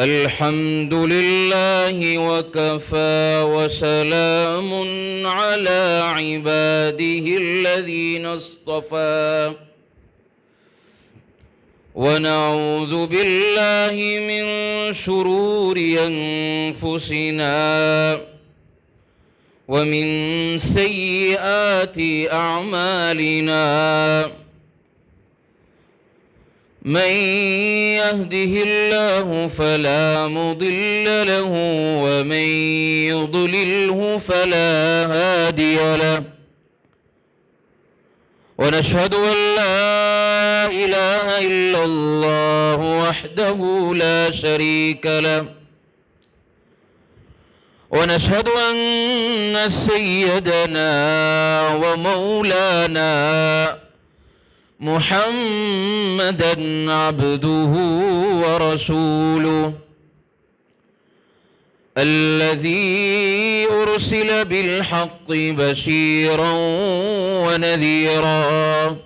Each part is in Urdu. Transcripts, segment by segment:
الحمد لله وكفى وسلام على عباده الذين اصطفى ونعوذ بالله من شرور أنفسنا ومن سيئات أعمالنا من يهده الله فلا مضل له ومن يضلله فلا هادي له ونشهد أن لا إله إلا الله وحده لا شريك له ونشهد أن سيدنا ومولانا محمدًا عبده ورسوله الذي أرسل بالحق بشيرا ونذيرا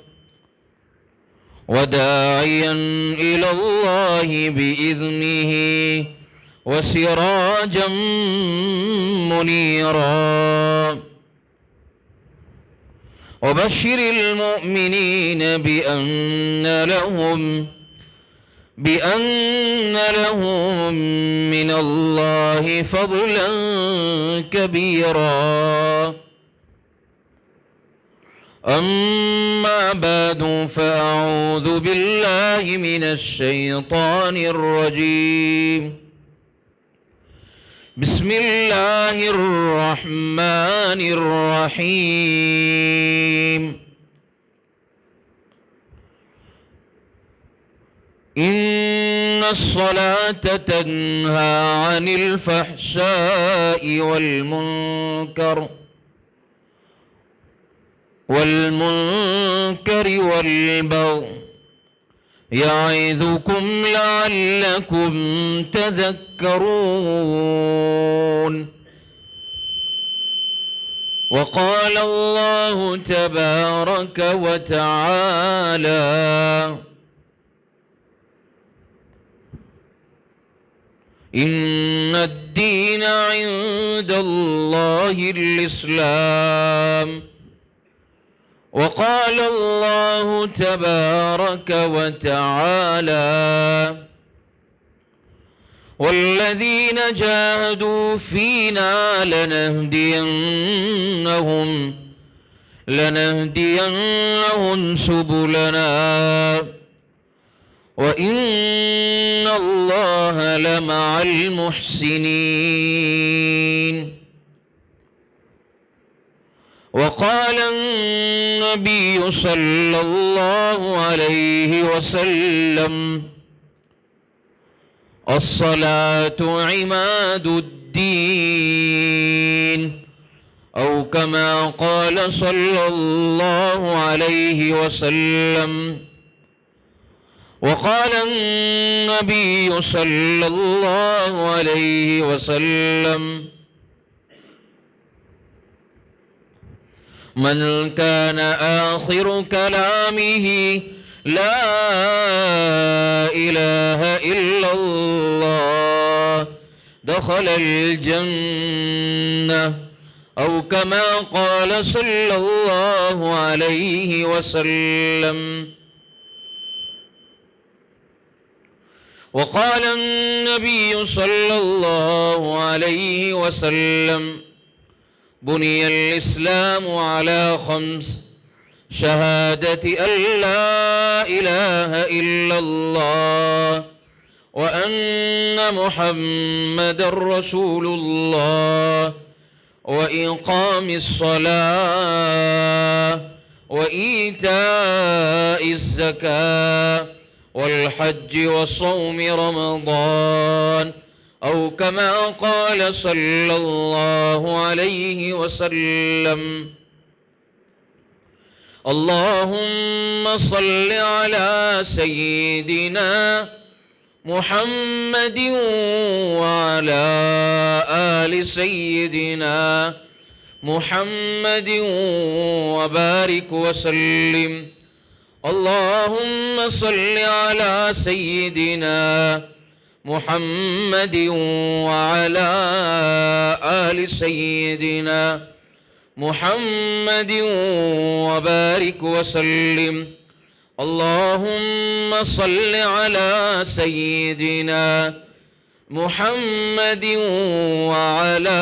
وداعيا إلى الله بإذنه وسراجا منيرا وبشر المؤمنين بأن لهم من الله فضلا كبيرا أما بعد فأعوذ بالله من الشيطان الرجيم بسم الله الرحمن الرحيم إن الصلاة تنهى عن الفحشاء والمنكر والبغي يعظكم لعلكم تذكرون وقال الله تبارك وتعالى إن الدين عند الله الإسلام وقال الله تبارك وتعالى والذين جاهدوا فينا لنهدينهم سبلنا وإن الله لمع المحسنين وقال النبي صلى الله عليه وسلم الصلاة عماد الدين أو كما قال صلى الله عليه وسلم وقال النبي صلى الله عليه وسلم من كان آخر كلامه لا إله إلا الله دخل الجنة أو كما قال صلى الله عليه وسلم وقال النبي صلى الله عليه وسلم بني الإسلام على 5 شهادة أن لا إله إلا الله وأن محمد رسول الله وإقام الصلاة وإيتاء الزكاة والحج وصوم رمضان أو كما قال صلى الله عليه وسلم اللهم صل على سيدنا محمد وعلى آل سيدنا محمد وبارك وسلم اللهم صل على سيدنا محمد وعلى آل سيدنا محمد وبارك وسلم اللهم صل على سيدنا محمد وعلى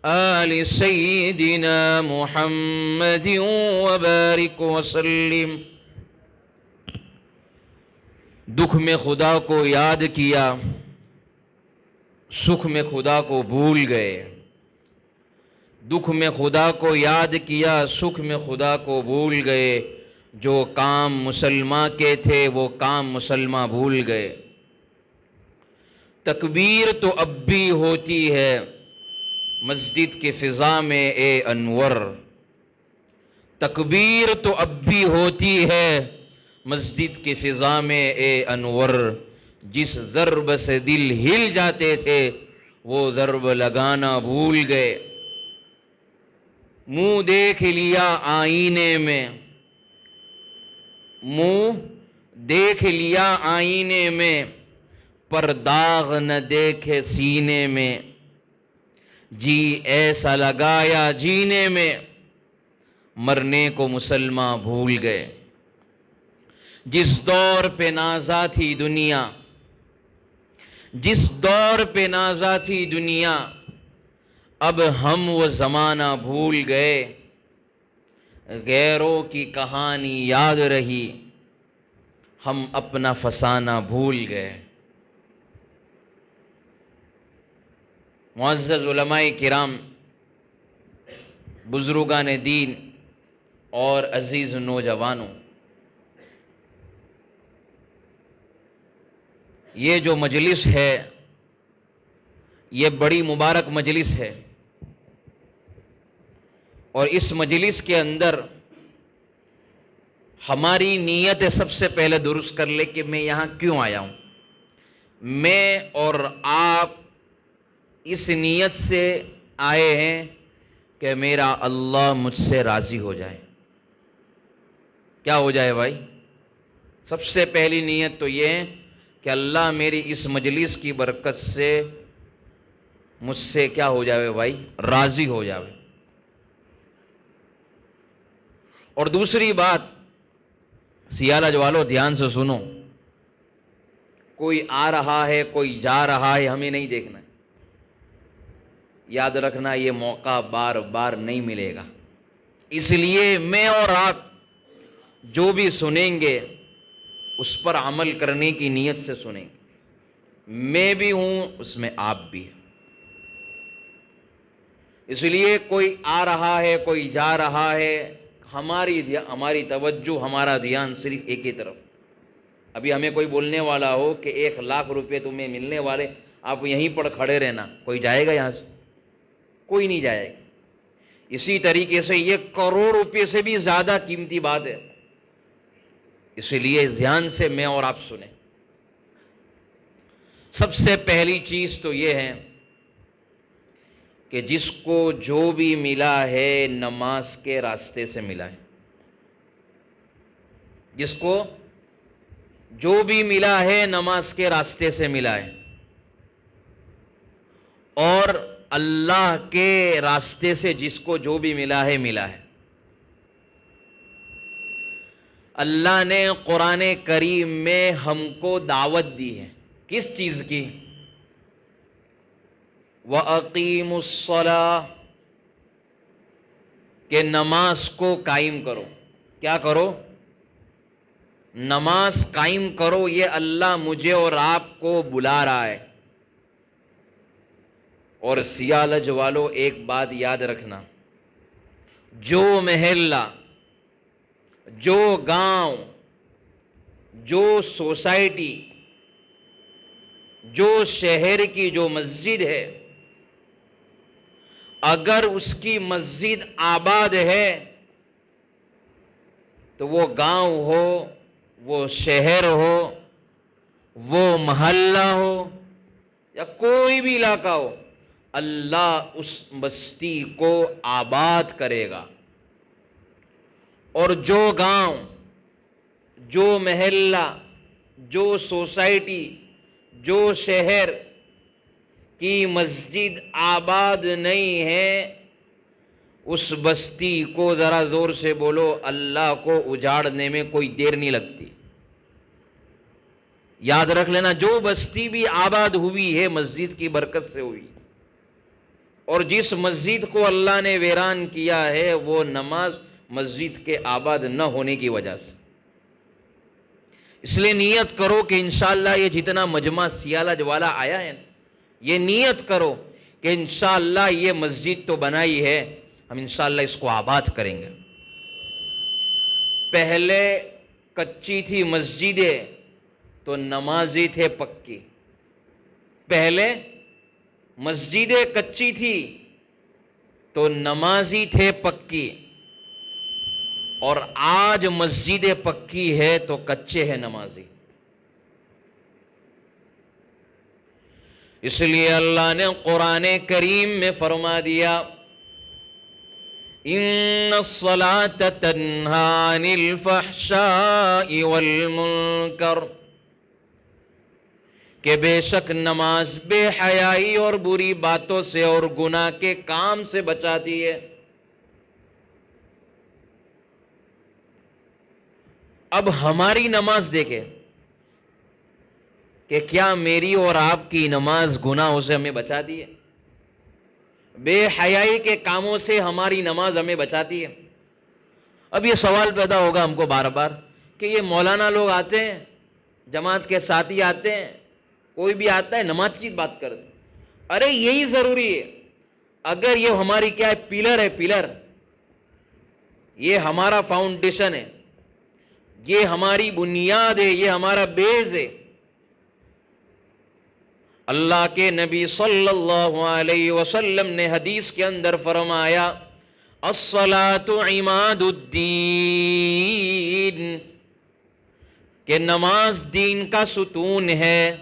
آل سيدنا محمد وبارك وسلم۔ دکھ میں خدا کو یاد کیا، سکھ میں خدا کو بھول گئے۔ دکھ میں خدا کو یاد کیا، سکھ میں خدا کو بھول گئے۔ جو کام مسلمان کے تھے وہ کام مسلمان بھول گئے۔ تکبیر تو اب بھی ہوتی ہے مسجد کی فضا میں اے انور، تکبیر تو اب بھی ہوتی ہے مسجد کی فضا میں اے انور۔ جس ضرب سے دل ہل جاتے تھے وہ ضرب لگانا بھول گئے۔ منہ دیکھ لیا آئینے میں، منہ دیکھ لیا آئینے میں، پر داغ نہ دیکھے سینے میں۔ جی ایسا لگایا جینے میں، مرنے کو مسلمان بھول گئے۔ جس دور پہ نازا تھی دنیا، جس دور پہ نازا تھی دنیا، اب ہم وہ زمانہ بھول گئے۔ غیروں کی کہانی یاد رہی، ہم اپنا فسانہ بھول گئے۔ معزز علماء کرام، بزرگان دین اور عزیز نوجوانوں، یہ جو مجلس ہے یہ بڑی مبارک مجلس ہے، اور اس مجلس کے اندر ہماری نیت سب سے پہلے درست کر لے کہ میں یہاں کیوں آیا ہوں۔ میں اور آپ اس نیت سے آئے ہیں کہ میرا اللہ مجھ سے راضی ہو جائے۔ کیا ہو جائے بھائی؟ سب سے پہلی نیت تو یہ ہے کہ اللہ میری اس مجلس کی برکت سے مجھ سے کیا ہو جائے بھائی؟ راضی ہو جائے۔ اور دوسری بات، سیالج والوں دھیان سے سنو، کوئی آ رہا ہے کوئی جا رہا ہے ہمیں نہیں دیکھنا ہے۔ یاد رکھنا یہ موقع بار بار نہیں ملے گا، اس لیے میں اور آپ جو بھی سنیں گے اس پر عمل کرنے کی نیت سے سنیں گے۔ میں بھی ہوں اس میں آپ بھی ہیں، اس لیے کوئی آ رہا ہے کوئی جا رہا ہے، ہماری توجہ ہمارا دھیان صرف ایک ہی طرف۔ ابھی ہمیں کوئی بولنے والا ہو کہ 1,00,000 روپے تمہیں ملنے والے، آپ یہیں پر کھڑے رہنا، کوئی جائے گا یہاں سے؟ کوئی نہیں جائے گا۔ اسی طریقے سے یہ 1,00,00,000 روپے سے بھی زیادہ قیمتی بات ہے، اس لیے دھیان سے میں اور آپ سنیں۔ سب سے پہلی چیز تو یہ ہے کہ جس کو جو بھی ملا ہے نماز کے راستے سے ملا ہے، جس کو جو بھی ملا ہے نماز کے راستے سے ملا ہے، اور اللہ کے راستے سے جس کو جو بھی ملا ہے ملا ہے۔ اللہ نے قرآن کریم میں ہم کو دعوت دی ہے، کس چیز کی؟ وَأَقِيمُوا الصَّلَاةَ، کہ نماز کو قائم کرو۔ کیا کرو؟ نماز قائم کرو۔ یہ اللہ مجھے اور آپ کو بلا رہا ہے۔ اور سیالج والوں ایک بات یاد رکھنا، جو محلہ، جو گاؤں، جو سوسائٹی، جو شہر کی جو مسجد ہے، اگر اس کی مسجد آباد ہے تو وہ گاؤں ہو، وہ شہر ہو، وہ محلہ ہو یا کوئی بھی علاقہ ہو، اللہ اس بستی کو آباد کرے گا۔ اور جو گاؤں، جو محلہ، جو سوسائٹی جو شہر کی مسجد آباد نہیں ہے اس بستی کو ذرا زور سے بولو اللہ کو اجاڑنے میں کوئی دیر نہیں لگتی. یاد رکھ لینا جو بستی بھی آباد ہوئی ہے مسجد کی برکت سے ہوئی, اور جس مسجد کو اللہ نے ویران کیا ہے وہ نماز مسجد کے آباد نہ ہونے کی وجہ سے. اس لیے نیت کرو کہ انشاءاللہ یہ جتنا مجمع سیالہ جوالا آیا ہے یہ نیت کرو کہ انشاءاللہ یہ مسجد تو بنائی ہے, ہم انشاءاللہ اس کو آباد کریں گے. پہلے کچی تھی مسجدیں تو نمازی تھے پکی. پہلے مسجدیں کچی تھی تو نمازی تھے پکی, اور آج مسجدیں پکی ہے تو کچے ہیں نمازی. اس لیے اللہ نے قرآن کریم میں فرما دیا ان الصلاة تنہی عن الفحشاء والمنکر, کہ بے شک نماز بے حیائی اور بری باتوں سے اور گناہ کے کام سے بچاتی ہے. اب ہماری نماز دیکھیں کہ کیا میری اور آپ کی نماز گناہوں سے ہمیں بچاتی ہے؟ بے حیائی کے کاموں سے ہماری نماز ہمیں بچاتی ہے؟ اب یہ سوال پیدا ہوگا ہم کو بار بار کہ یہ مولانا لوگ آتے ہیں, جماعت کے ساتھی آتے ہیں, کوئی بھی آتا ہے نماز کی بات کرتے ہیں. ارے یہی ضروری ہے. اگر یہ ہماری کیا ہے, پلر ہے, پلر, یہ ہمارا فاؤنڈیشن ہے, یہ ہماری بنیاد ہے, یہ ہمارا بیس ہے. اللہ کے نبی صلی اللہ علیہ وسلم نے حدیث کے اندر فرمایا الصلاة عماد الدین, کہ نماز دین کا ستون ہے,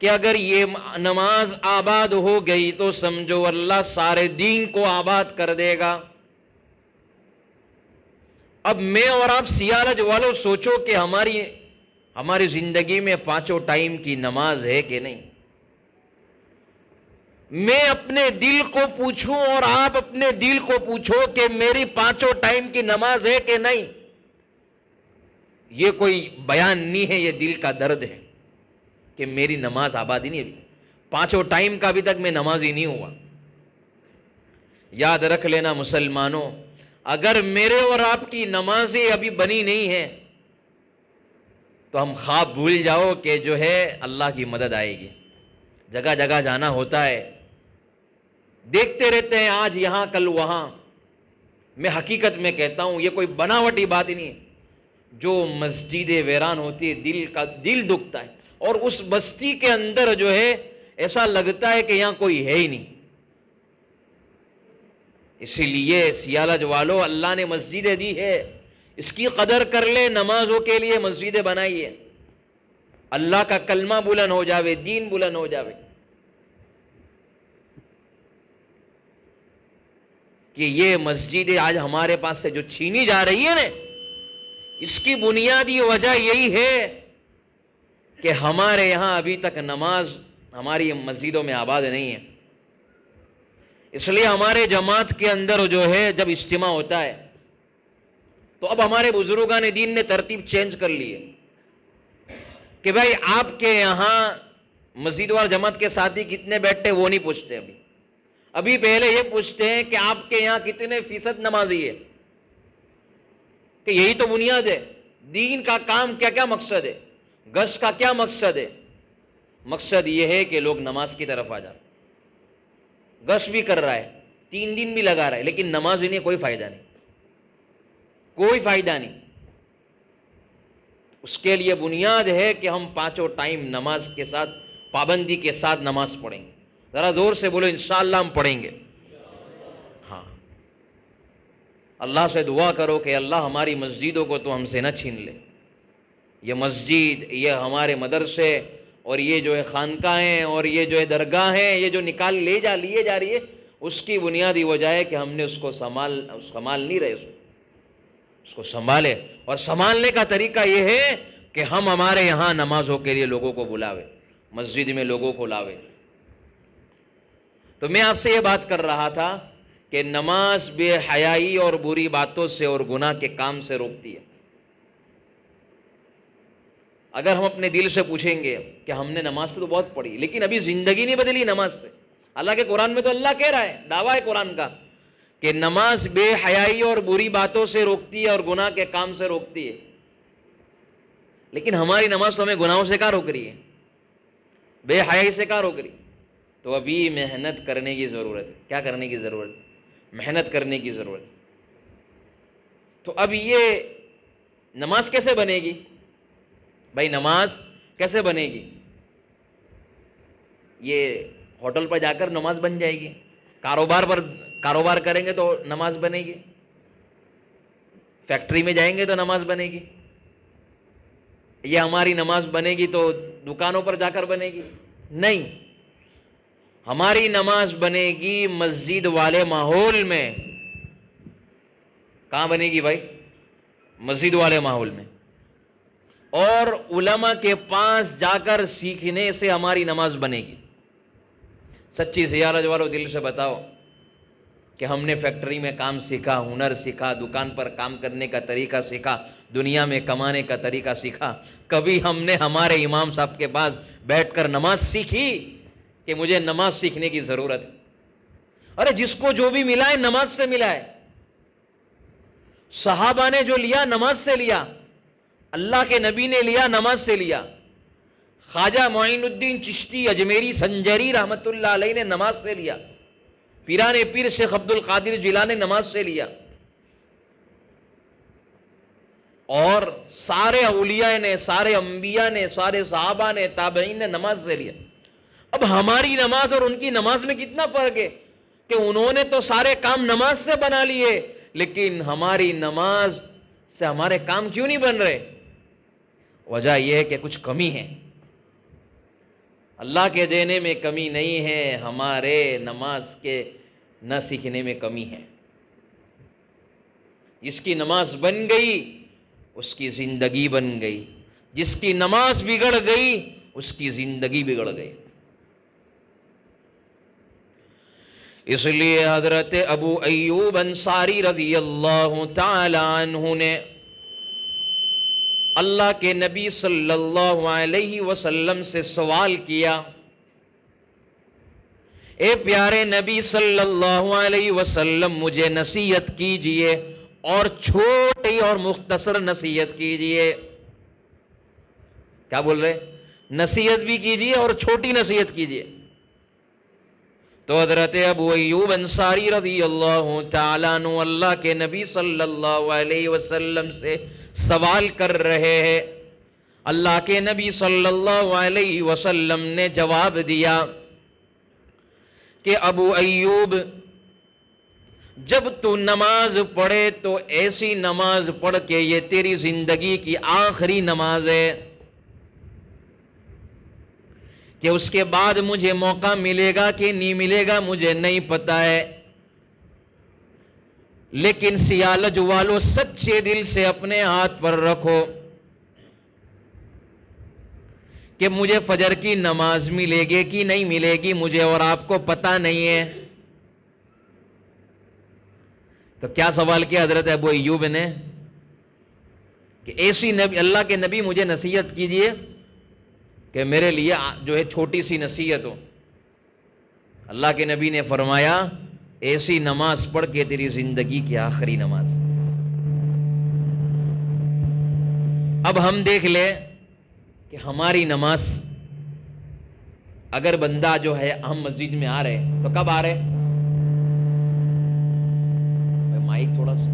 کہ اگر یہ نماز آباد ہو گئی تو سمجھو اللہ سارے دین کو آباد کر دے گا. اب میں اور آپ سیالج والوں سوچو کہ ہماری زندگی میں پانچوں ٹائم کی نماز ہے کہ نہیں. میں اپنے دل کو پوچھوں اور آپ اپنے دل کو پوچھو کہ میری پانچوں ٹائم کی نماز ہے کہ نہیں. یہ کوئی بیان نہیں ہے, یہ دل کا درد ہے کہ میری نماز آباد ہی نہیں, ابھی پانچوں ٹائم کا ابھی تک میں نماز ہی نہیں ہوا. یاد رکھ لینا مسلمانوں, اگر میرے اور آپ کی نمازیں ابھی بنی نہیں ہیں تو ہم خواب بھول جاؤ کہ جو ہے اللہ کی مدد آئے گی. جگہ جگہ جانا ہوتا ہے, دیکھتے رہتے ہیں آج یہاں کل وہاں. میں حقیقت میں کہتا ہوں یہ کوئی بناوٹی بات ہی نہیں ہے. جو مسجدیں ویران ہوتی ہے دل دکھتا ہے, اور اس بستی کے اندر جو ہے ایسا لگتا ہے کہ یہاں کوئی ہے ہی نہیں. اسی لیے سیالج والو اللہ نے مسجدیں دی ہے, اس کی قدر کر لے. نمازوں کے لیے مسجدیں بنائی ہے, اللہ کا کلمہ بلند ہو جاوے, دین بلند ہو جاوے. کہ یہ مسجدیں آج ہمارے پاس سے جو چھینی جا رہی ہے نا, اس کی بنیادی وجہ یہی ہے کہ ہمارے یہاں ابھی تک نماز ہماری مسجدوں میں آباد نہیں ہے. اس لیے ہمارے جماعت کے اندر جو ہے جب اجتماع ہوتا ہے تو اب ہمارے بزرگان دین نے ترتیب چینج کر لی ہے کہ بھائی آپ کے یہاں مسجد وال جماعت کے ساتھی کتنے بیٹھتے وہ نہیں پوچھتے. ابھی پہلے یہ پوچھتے ہیں کہ آپ کے یہاں کتنے فیصد نمازی ہے, کہ یہی تو بنیاد ہے. دین کا کام کیا کیا مقصد ہے, گشت کا کیا مقصد ہے؟ مقصد یہ ہے کہ لوگ نماز کی طرف آ جائیں. گشت بھی کر رہا ہے, 3 دن بھی لگا رہا ہے, لیکن نماز بھی نہیں, کوئی فائدہ نہیں, کوئی فائدہ نہیں. اس کے لیے بنیاد ہے کہ ہم پانچوں ٹائم نماز کے ساتھ پابندی کے ساتھ نماز پڑھیں گے. ذرا زور سے بولو انشاءاللہ ہم پڑھیں گے. ہاں, اللہ سے دعا کرو کہ اللہ ہماری مسجدوں کو تو ہم سے نہ چھین لے. یہ مسجد, یہ ہمارے مدرسے, اور یہ جو ہے خانقاہیں, اور یہ جو ہے درگاہیں, یہ جو لیے جا رہی ہے, اس کی بنیادی وجہ ہے کہ ہم نے اس کو سنبھال نہیں رہے. اس کو سنبھالے, اور سنبھالنے کا طریقہ یہ ہے کہ ہم ہمارے یہاں نمازوں کے لیے لوگوں کو بلاوے، مسجد میں لوگوں کو لاوے۔ تو میں آپ سے یہ بات کر رہا تھا کہ نماز بے حیائی اور بری باتوں سے اور گناہ کے کام سے روکتی ہے۔ اگر ہم اپنے دل سے پوچھیں گے کہ ہم نے نماز تو بہت پڑھی لیکن ابھی زندگی نہیں بدلی نماز سے، اللہ کے قرآن میں تو اللہ کہہ رہا ہے، دعویٰ ہے قرآن کا کہ نماز بے حیائی اور بری باتوں سے روکتی ہے اور گناہ کے کام سے روکتی ہے، لیکن ہماری نماز تو ہمیں گناہوں سے کہاں روک رہی ہے، بے حیائی سے کہاں روک رہی ہے؟ تو ابھی محنت کرنے کی ضرورت ہے۔ کیا کرنے کی ضرورت ہے؟ محنت کرنے کی ضرورت ہے۔ تو اب یہ نماز کیسے بنے گی بھائی؟ نماز کیسے بنے گی؟ یہ ہوٹل پر جا کر نماز بن جائے گی؟ کاروبار کریں گے تو نماز بنے گی؟ فیکٹری میں جائیں گے تو نماز بنے گی؟ یہ ہماری نماز بنے گی تو دکانوں پر جا کر بنے گی؟ نہیں، ہماری نماز بنے گی مسجد والے ماحول میں۔ کہاں بنے گی بھائی؟ مسجد والے ماحول میں، اور علماء کے پاس جا کر سیکھنے سے ہماری نماز بنے گی۔ سچی زیارت والوں دل سے بتاؤ کہ ہم نے فیکٹری میں کام سیکھا، ہنر سیکھا، دکان پر کام کرنے کا طریقہ سیکھا، دنیا میں کمانے کا طریقہ سیکھا، کبھی ہم نے ہمارے امام صاحب کے پاس بیٹھ کر نماز سیکھی کہ مجھے نماز سیکھنے کی ضرورت ہے؟ ارے جس کو جو بھی ملا ہے نماز سے ملا ہے۔ صحابہ نے جو لیا نماز سے لیا، اللہ کے نبی نے لیا نماز سے لیا، خواجہ معین الدین چشتی اجمیری سنجری رحمت اللہ علیہ نے نماز سے لیا، پیران پیر شیخ عبد القادر جیلانی نے نماز سے لیا، اور سارے اولیاء نے، سارے انبیاء نے، سارے صحابہ نے، تابعین نے نماز سے لیا۔ اب ہماری نماز اور ان کی نماز میں کتنا فرق ہے کہ انہوں نے تو سارے کام نماز سے بنا لیے، لیکن ہماری نماز سے ہمارے کام کیوں نہیں بن رہے؟ وجہ یہ ہے کہ کچھ کمی ہے، اللہ کے دینے میں کمی نہیں ہے، ہمارے نماز کے نہ سیکھنے میں کمی ہے۔ جس کی نماز بن گئی اس کی زندگی بن گئی، جس کی نماز بگڑ گئی اس کی زندگی بگڑ گئی۔ اس لیے حضرت ابو ایوب انصاری رضی اللہ تعالی عنہ نے اللہ کے نبی صلی اللہ علیہ وسلم سے سوال کیا، اے پیارے نبی صلی اللہ علیہ وسلم مجھے نصیحت کیجئے، اور چھوٹی اور مختصر نصیحت کیجئے۔ کیا بول رہے؟ نصیحت بھی کیجئے اور چھوٹی نصیحت کیجئے۔ تو حضرت ابو ایوب انصاری رضی اللہ تعالیٰ عنہ اللہ کے نبی صلی اللہ علیہ وسلم سے سوال کر رہے ہیں۔ اللہ کے نبی صلی اللہ علیہ وسلم نے جواب دیا کہ ابو ایوب، جب تو نماز پڑھے تو ایسی نماز پڑھ کے یہ تیری زندگی کی آخری نماز ہے، کہ اس کے بعد مجھے موقع ملے گا کہ نہیں ملے گا مجھے نہیں پتا ہے، لیکن سیالج والو سچے دل سے اپنے ہاتھ پر رکھو کہ مجھے فجر کی نماز ملے گی کہ نہیں ملے گی مجھے اور آپ کو پتا نہیں ہے۔ تو کیا سوال کیا حضرت ابو ایوب نے کہ ایسی نبی، اللہ کے نبی مجھے نصیحت کیجئے کہ میرے لیے جو ہے چھوٹی سی نصیحت ہو۔ اللہ کے نبی نے فرمایا ایسی نماز پڑھ کے تیری زندگی کی آخری نماز۔ اب ہم دیکھ لیں کہ ہماری نماز، اگر بندہ جو ہے ہم مسجد میں آ رہے تو کب آ رہے؟ مائک تھوڑا سا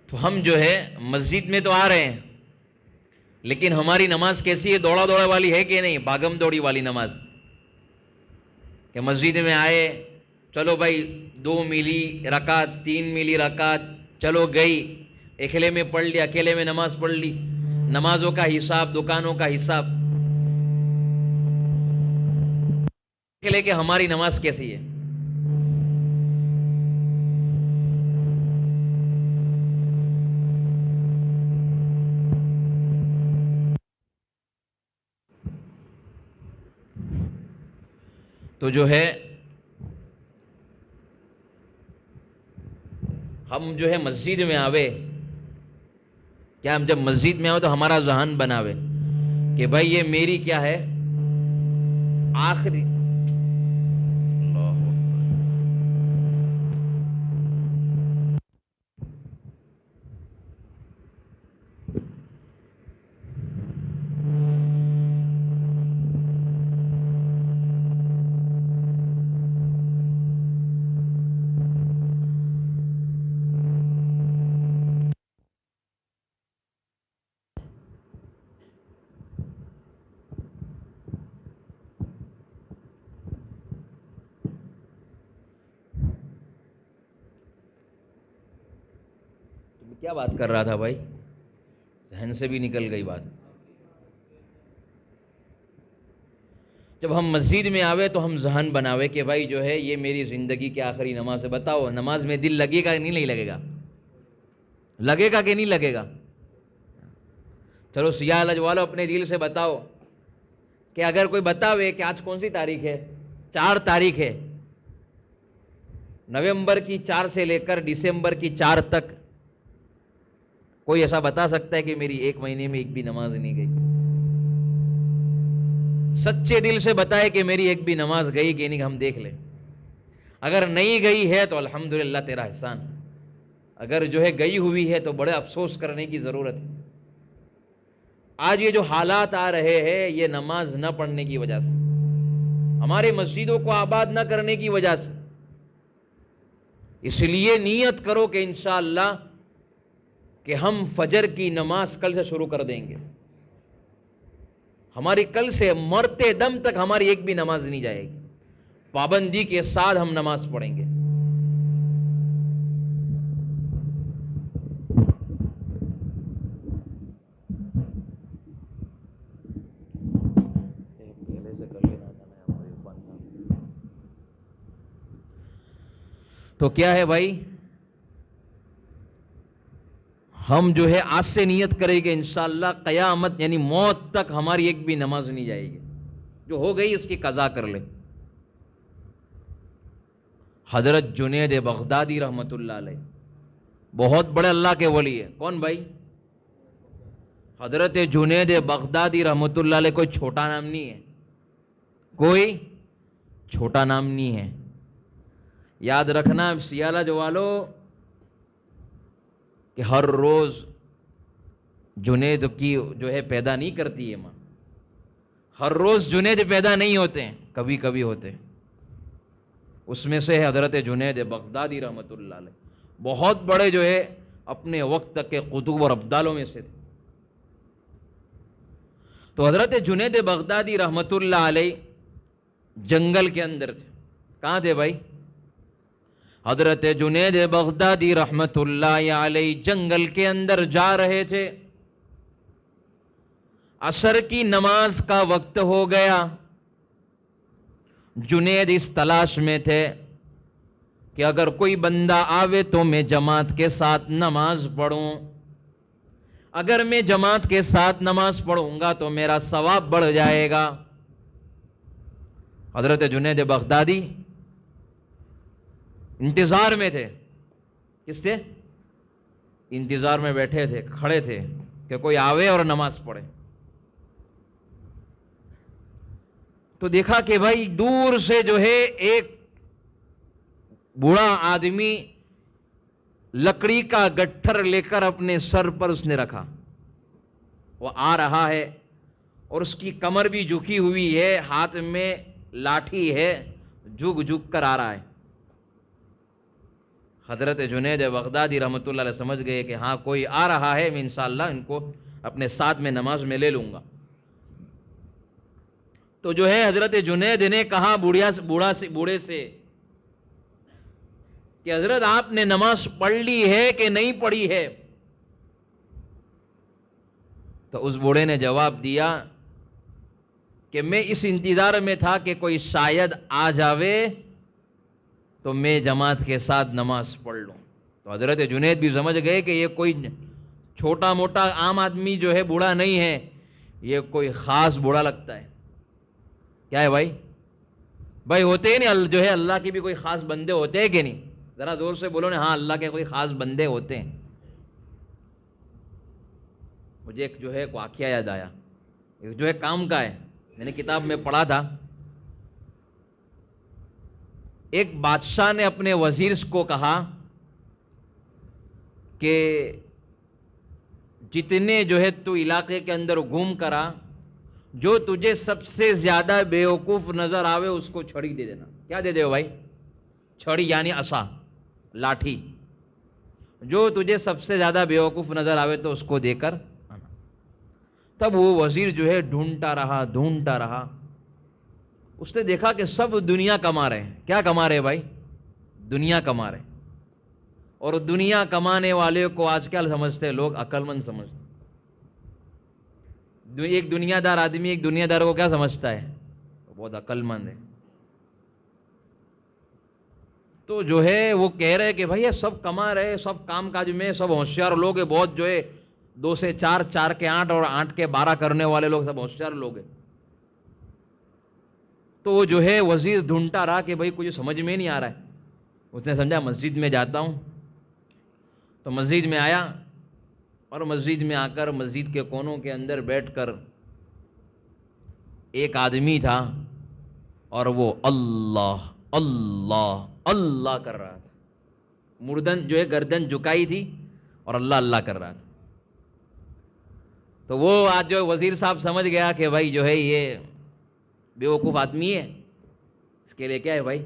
تو ہم جو ہے مسجد میں تو آ رہے ہیں، لیکن ہماری نماز کیسی ہے؟ دوڑا دوڑا والی ہے کہ نہیں؟ بھاگم دوڑی والی نماز، کہ مسجد میں آئے چلو بھائی 2 ملی رکعت 3 ملی رکعت چلو گئی، اکیلے میں پڑھ لی، اکیلے میں نماز پڑھ لی، نمازوں کا حساب، دکانوں کا حساب، اکیلے کہ ہماری نماز کیسی ہے؟ تو جو ہے ہم جو ہے مسجد میں آوے، کیا ہم جب مسجد میں آؤ تو ہمارا ذہن بناوے کہ بھائی یہ میری کیا ہے آخری کیا بات کر رہا تھا بھائی؟ ذہن سے بھی نکل گئی بات۔ جب ہم مسجد میں آوے تو ہم ذہن بناوے کہ بھائی جو ہے یہ میری زندگی کی آخری نماز ہے۔ بتاؤ نماز میں دل لگے گا کہ نہیں لگے گا؟ لگے گا کہ نہیں لگے گا؟ چلو سیاہ لج والو اپنے دل سے بتاؤ کہ اگر کوئی بتاوے کہ آج کون سی تاریخ ہے؟ 4 تاریخ ہے، نومبر کی 4 سے لے کر دسمبر کی 4 تک کوئی ایسا بتا سکتا ہے کہ میری 1 مہینے میں ایک بھی نماز نہیں گئی؟ سچے دل سے بتائے کہ میری ایک بھی نماز گئی کہ نہیں، ہم دیکھ لیں۔ اگر نہیں گئی ہے تو الحمدللہ تیرا احسان، اگر جو ہے گئی ہوئی ہے تو بڑے افسوس کرنے کی ضرورت ہے۔ آج یہ جو حالات آ رہے ہیں یہ نماز نہ پڑھنے کی وجہ سے، ہمارے مسجدوں کو آباد نہ کرنے کی وجہ سے۔ اس لیے نیت کرو کہ انشاءاللہ کہ ہم فجر کی نماز کل سے شروع کر دیں گے۔ ہماری کل سے مرتے دم تک ہماری ایک بھی نماز نہیں جائے گی، پابندی کے ساتھ ہم نماز پڑھیں گے۔ تو کیا ہے بھائی، ہم جو ہے آج سے نیت کریں گے انشاءاللہ قیامت یعنی موت تک ہماری ایک بھی نماز نہیں جائے گی، جو ہو گئی اس کی قضا کر لے۔ حضرت جنید بغدادی رحمت اللہ علیہ بہت بڑے اللہ کے ولی ہے۔ کون بھائی؟ حضرت جنید بغدادی رحمت اللہ علیہ کوئی چھوٹا نام نہیں ہے، کوئی چھوٹا نام نہیں ہے۔ یاد رکھنا سیالہ جو والو کہ ہر روز جنید کی جو ہے پیدا نہیں کرتی ہے ماں، ہر روز جنید پیدا نہیں ہوتے ہیں، کبھی کبھی ہوتے ہیں۔ اس میں سے ہے حضرت جنید بغدادی رحمت اللہ علیہ، بہت بڑے جو ہے اپنے وقت تک کے قطب اور ابدالوں میں سے تھے۔ تو حضرت جنید بغدادی رحمت اللہ علیہ جنگل کے اندر تھے۔ کہاں تھے بھائی؟ حضرت جنید بغدادی رحمت اللہ علیہ جنگل کے اندر جا رہے تھے، عصر کی نماز کا وقت ہو گیا۔ جنید اس تلاش میں تھے کہ اگر کوئی بندہ آوے تو میں جماعت کے ساتھ نماز پڑھوں، اگر میں جماعت کے ساتھ نماز پڑھوں گا تو میرا ثواب بڑھ جائے گا۔ حضرت جنید بغدادی انتظار میں تھے۔ کس تھے؟ انتظار میں بیٹھے تھے، کھڑے تھے کہ کوئی آوے اور نماز پڑھے۔ تو دیکھا کہ بھائی دور سے جو ہے ایک بوڑھا آدمی لکڑی کا گٹھر لے کر اپنے سر پر اس نے رکھا، وہ آ رہا ہے اور اس کی کمر بھی جھکی ہوئی ہے، ہاتھ میں لاٹھی ہے، جھک جھک کر آ رہا ہے۔ حضرت جنید بغدادی رحمت اللہ علیہ سمجھ گئے کہ ہاں کوئی آ رہا ہے، میں انشاءاللہ ان کو اپنے ساتھ میں نماز میں لے لوں گا۔ تو جو ہے حضرت جنید نے کہا بوڑھے سے کہ حضرت آپ نے نماز پڑھ لی ہے کہ نہیں پڑھی ہے؟ تو اس بوڑھے نے جواب دیا کہ میں اس انتظار میں تھا کہ کوئی شاید آ جاوے تو میں جماعت کے ساتھ نماز پڑھ لوں. تو حضرت جنید بھی سمجھ گئے کہ یہ کوئی چھوٹا موٹا عام آدمی جو ہے بوڑھا نہیں ہے، یہ کوئی خاص بوڑھا لگتا ہے. کیا ہے بھائی ہوتے ہیں نہیں جو ہے اللہ کے بھی کوئی خاص بندے ہوتے ہیں کہ نہیں؟ ذرا زور سے بولو نا، ہاں اللہ کے کوئی خاص بندے ہوتے ہیں. مجھے ایک جو ہے واقعہ یاد آیا، ایک جو ہے کام کا ہے، میں نے کتاب میں پڑھا تھا. ایک بادشاہ نے اپنے وزیر کو کہا کہ جتنے جو ہے تو علاقے کے اندر گھوم کرا، جو تجھے سب سے زیادہ بیوقوف نظر آوے اس کو چھڑی دے دینا. کیا دے دے بھائی؟ چھڑی یعنی عصا، لاٹھی. جو تجھے سب سے زیادہ بیوقوف نظر آوے تو اس کو دے کر آنا. تب وہ وزیر جو ہے ڈھونڈتا رہا. اس نے دیکھا کہ سب دنیا کما رہے ہیں. کیا کما رہے بھائی؟ دنیا کما رہے. اور دنیا کمانے والے کو آج کل سمجھتے ہیں لوگ عقل مند سمجھتے. ایک دنیا دار آدمی ایک دنیا دار کو کیا سمجھتا ہے؟ بہت عقل مند ہے. تو جو ہے وہ کہہ رہے کہ بھائی یہ سب کما رہے، سب کام کاج میں سب ہوشیار لوگ ہیں، بہت جو ہے 2 سے 4، 4 کے 8 اور 8 کے 12 کرنے والے لوگ سب ہوشیار لوگ ہیں. تو وہ جو ہے وزیر ڈھونڈتا رہا کہ بھائی کچھ سمجھ میں نہیں آ رہا ہے. اس نے سمجھا مسجد میں جاتا ہوں. تو مسجد میں آیا اور مسجد میں آ کر مسجد کے کونوں کے اندر بیٹھ کر ایک آدمی تھا اور وہ اللہ اللہ اللہ کر رہا تھا. مردن جو ہے گردن جھکائی تھی اور اللہ اللہ کر رہا تھا. تو وہ آج جو وزیر صاحب سمجھ گیا کہ بھائی جو ہے یہ بیوقوف آدمی ہے، اس کے لیے کیا ہے بھائی،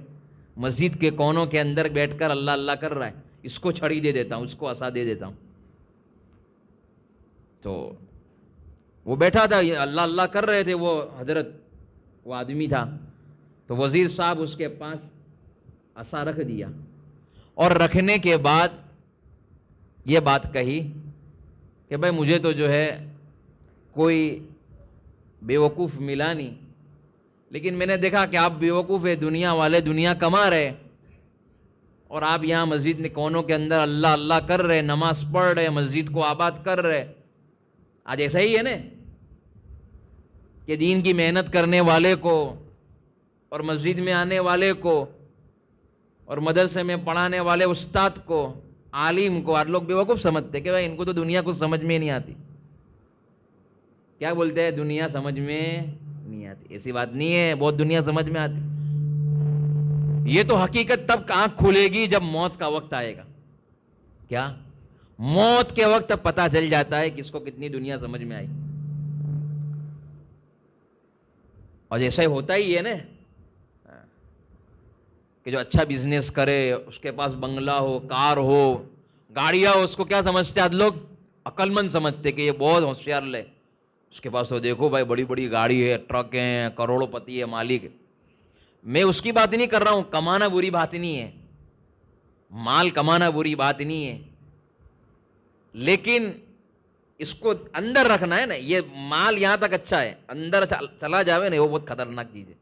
مسجد کے کونوں کے اندر بیٹھ کر اللہ اللہ کر رہا ہے، اس کو چھڑی دے دیتا ہوں، اس کو عصا دے دیتا ہوں. تو وہ بیٹھا تھا، اللہ اللہ کر رہے تھے وہ حضرت، وہ آدمی تھا. تو وزیر صاحب اس کے پاس عصا رکھ دیا اور رکھنے کے بعد یہ بات کہی کہ بھائی مجھے تو جو ہے کوئی بیوقوف ملا نہیں، لیکن میں نے دیکھا کہ آپ بیوقوف ہے، دنیا والے دنیا کما رہے اور آپ یہاں مسجد میں کونوں کے اندر اللہ اللہ کر رہے، نماز پڑھ رہے، مسجد کو آباد کر رہے. آج ایسا ہی ہے نا کہ دین کی محنت کرنے والے کو اور مسجد میں آنے والے کو اور مدرسے میں پڑھانے والے استاد کو، عالم کو آج لوگ بیوقوف سمجھتے کہ بھائی ان کو تو دنیا کچھ سمجھ میں نہیں آتی. کیا بولتے ہیں؟ دنیا سمجھ میں نہیں آتی. ایسی بات نہیں ہے، بہت دنیا سمجھ میں آتی. یہ تو حقیقت تب آنکھ کھلے گی جب موت کا وقت آئے گا. کیا؟ موت کے وقت پتہ چل جاتا ہے کہ اس کو کتنی دنیا سمجھ میں آئی. اور ایسا ہی ہوتا ہی ہے نا کہ جو اچھا بزنس کرے، اس کے پاس بنگلہ ہو، کار ہو، گاڑیاں ہو، اس کو کیا سمجھتے ہیں؟ لوگ عقل مند سمجھتے کہ یہ بہت ہوشیار لے. اس کے پاس تو دیکھو بھائی بڑی بڑی گاڑی ہے، ٹرک ہیں، کروڑوں پتی ہے، مالک ہے. میں اس کی بات نہیں کر رہا ہوں، کمانا بری بات نہیں ہے، مال کمانا بری بات نہیں ہے، لیکن اس کو اندر رکھنا ہے نا. یہ مال یہاں تک اچھا ہے، اندر چلا جاوے نا وہ بہت خطرناک چیز ہے،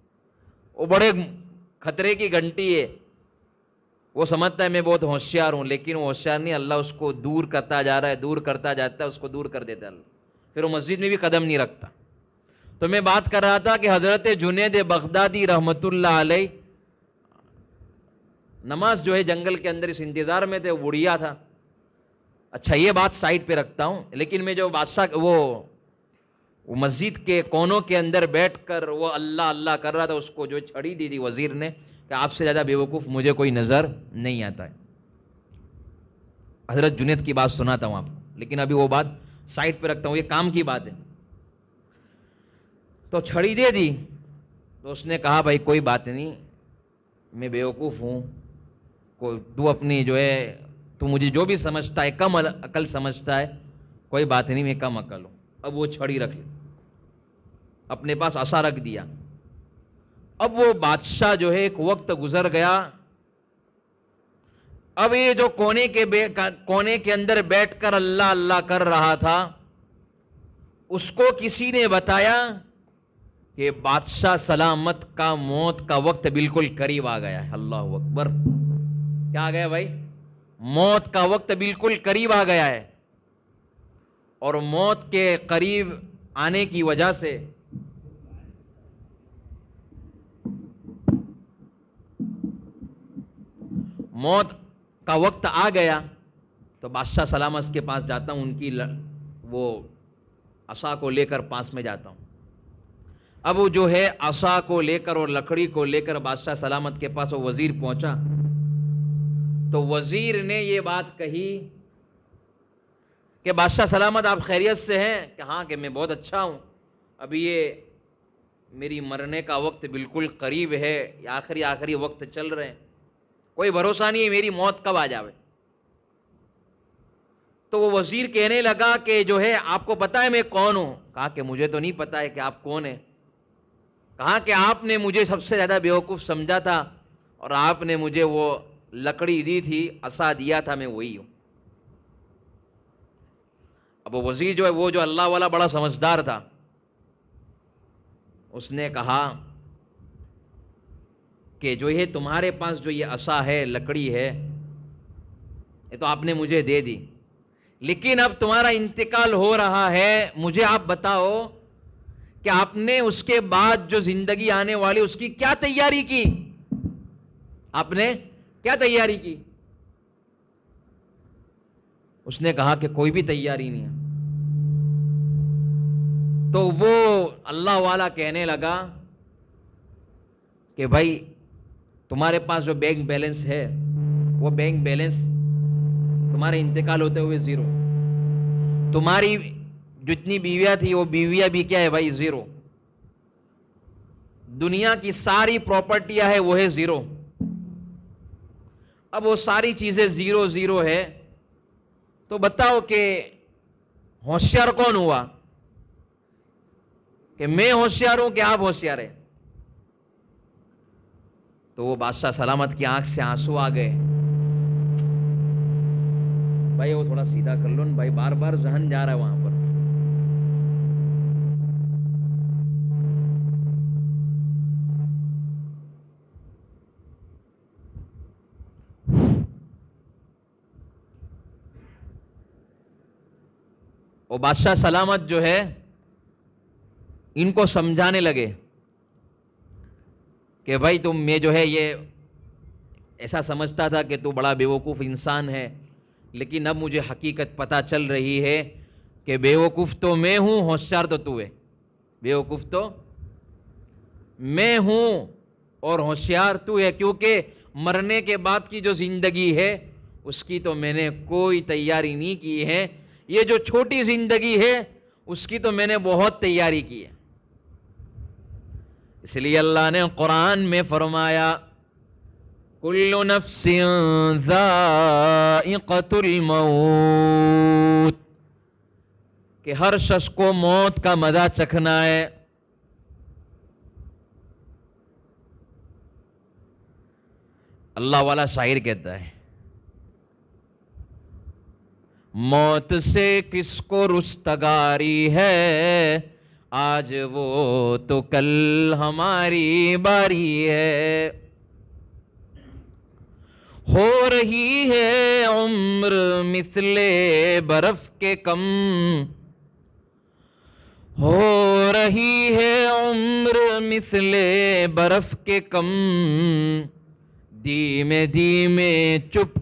وہ بڑے خطرے کی گھنٹی ہے. وہ سمجھتا ہے میں بہت ہوشیار ہوں، لیکن وہ ہوشیار نہیں، اللہ اس کو دور کرتا جا رہا ہے، دور کرتا جاتا ہے، اس کو دور کر دیتا ہے اللہ. پھر وہ مسجد میں بھی قدم نہیں رکھتا. تو میں بات کر رہا تھا کہ حضرت جنید بغدادی رحمت اللہ علیہ نماز جو ہے جنگل کے اندر اس انتظار میں تھے، وہ بڑھیا تھا. اچھا یہ بات سائڈ پہ رکھتا ہوں، لیکن میں جو بادشاہ وہ مسجد کے کونوں کے اندر بیٹھ کر وہ اللہ اللہ کر رہا تھا، اس کو جو چھڑی دی تھی وزیر نے کہ آپ سے زیادہ بیوقوف مجھے کوئی نظر نہیں آتا ہے. حضرت جنید کی بات سناتا ہوں آپ کو، لیکن ابھی وہ بات سائڈ پہ رکھتا ہوں، یہ کام کی بات ہے. تو چھڑی دے دی. تو اس نے کہا بھائی کوئی بات نہیں، میں بیوقوف ہوں، تو اپنی جو ہے تو مجھے جو بھی سمجھتا ہے کم عقل سمجھتا ہے، کوئی بات نہیں، میں کم عقل ہوں. اب وہ چھڑی رکھ لی، اپنے پاس عصا رکھ دیا. اب وہ بادشاہ جو ہے ایک وقت گزر گیا. اب یہ جو کونے کے اندر بیٹھ کر اللہ اللہ کر رہا تھا، اس کو کسی نے بتایا کہ بادشاہ سلامت کا موت کا وقت بالکل قریب آ گیا ہے. اللہ اکبر. کیا آ گیا بھائی؟ موت کا وقت بالکل قریب آ گیا ہے. اور موت کے قریب آنے کی وجہ سے موت کا وقت آ گیا تو بادشاہ سلامت کے پاس جاتا ہوں، ان کی وہ عصا کو لے کر پاس میں جاتا ہوں. اب وہ جو ہے عصا کو لے کر اور لکڑی کو لے کر بادشاہ سلامت کے پاس وہ وزیر پہنچا تو وزیر نے یہ بات کہی کہ بادشاہ سلامت آپ خیریت سے ہیں؟ کہ ہاں، کہ میں بہت اچھا ہوں، ابھی یہ میری مرنے کا وقت بالکل قریب ہے، آخری وقت چل رہے ہیں، کوئی بھروسہ نہیں ہے میری موت کب آ جاوے. تو وہ وزیر کہنے لگا کہ جو ہے آپ کو پتا ہے میں کون ہوں؟ کہا کہ مجھے تو نہیں پتا ہے کہ آپ کون ہیں. کہا کہ آپ نے مجھے سب سے زیادہ بیوقوف سمجھا تھا اور آپ نے مجھے وہ لکڑی دی تھی، عصا دیا تھا، میں وہی ہوں. اب وہ وزیر جو ہے وہ جو اللہ والا بڑا سمجھدار تھا، اس نے کہا کہ جو یہ تمہارے پاس جو یہ عصا ہے، لکڑی ہے، یہ تو آپ نے مجھے دے دی، لیکن اب تمہارا انتقال ہو رہا ہے، مجھے آپ بتاؤ کہ آپ نے اس کے بعد جو زندگی آنے والی اس کی کیا تیاری کی؟ آپ نے کیا تیاری کی؟ اس نے کہا کہ کوئی بھی تیاری نہیں ہے. تو وہ اللہ والا کہنے لگا کہ بھائی تمہارے پاس جو بینک بیلنس ہے وہ بینک بیلنس تمہارے انتقال ہوتے ہوئے زیرو. تمہاری جتنی بیویاں تھی وہ بیویاں بھی کیا ہے بھائی؟ زیرو. دنیا کی ساری پراپرٹیاں ہے وہ ہے زیرو. اب وہ ساری چیزیں زیرو زیرو ہے تو بتاؤ کہ ہوشیار کون ہوا؟ کہ میں ہوشیار ہوں کہ آپ ہوشیار ہیں؟ تو وہ بادشاہ سلامت کی آنکھ سے آنسو آ گئے. بھائی وہ تھوڑا سیدھا کر لو نا بھائی، بار بار ذہن جا رہا ہے وہاں پر. وہ بادشاہ سلامت جو ہے ان کو سمجھانے لگے کہ بھائی تم میں جو ہے یہ ایسا سمجھتا تھا کہ تو بڑا بیوقوف انسان ہے، لیکن اب مجھے حقیقت پتہ چل رہی ہے کہ بیوقوف تو میں ہوں، ہوشیار تو تو ہے. بیوقوف تو میں ہوں اور ہوشیار تو ہے، کیونکہ مرنے کے بعد کی جو زندگی ہے اس کی تو میں نے کوئی تیاری نہیں کی ہے. یہ جو چھوٹی زندگی ہے اس کی تو میں نے بہت تیاری کی ہے. اس لیے اللہ نے قرآن میں فرمایا کل نفس ذائقۃ الموت، کہ ہر شخص کو موت کا مزہ چکھنا ہے. اللہ والا شاعر کہتا ہے موت سے کس کو رستگاری ہے، آج وہ تو کل ہماری باری ہے. ہو رہی ہے عمر مثل برف کے کم، ہو رہی ہے عمر مثل برف کے کم، دھیمے دھیمے چپ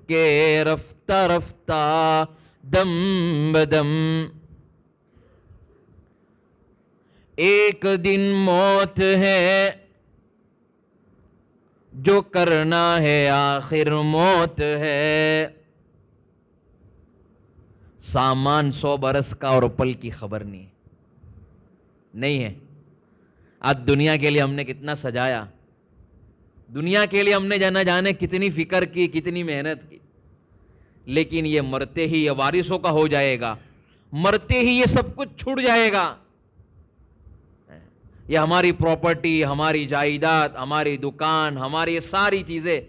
کے رفتہ رفتہ دم بدم. ایک دن موت ہے جو کرنا ہے آخر موت ہے. سامان 100 برس کا اور پل کی خبر نہیں ہے. آج دنیا کے لیے ہم نے کتنا سجایا، دنیا کے لیے ہم نے جانا جانے کتنی فکر کی، کتنی محنت کی، لیکن یہ مرتے ہی یہ وارثوں کا ہو جائے گا، مرتے ہی یہ سب کچھ چھوٹ جائے گا. یہ ہماری پراپرٹی، ہماری جائیداد، ہماری دکان، ہماری یہ ساری چیزیں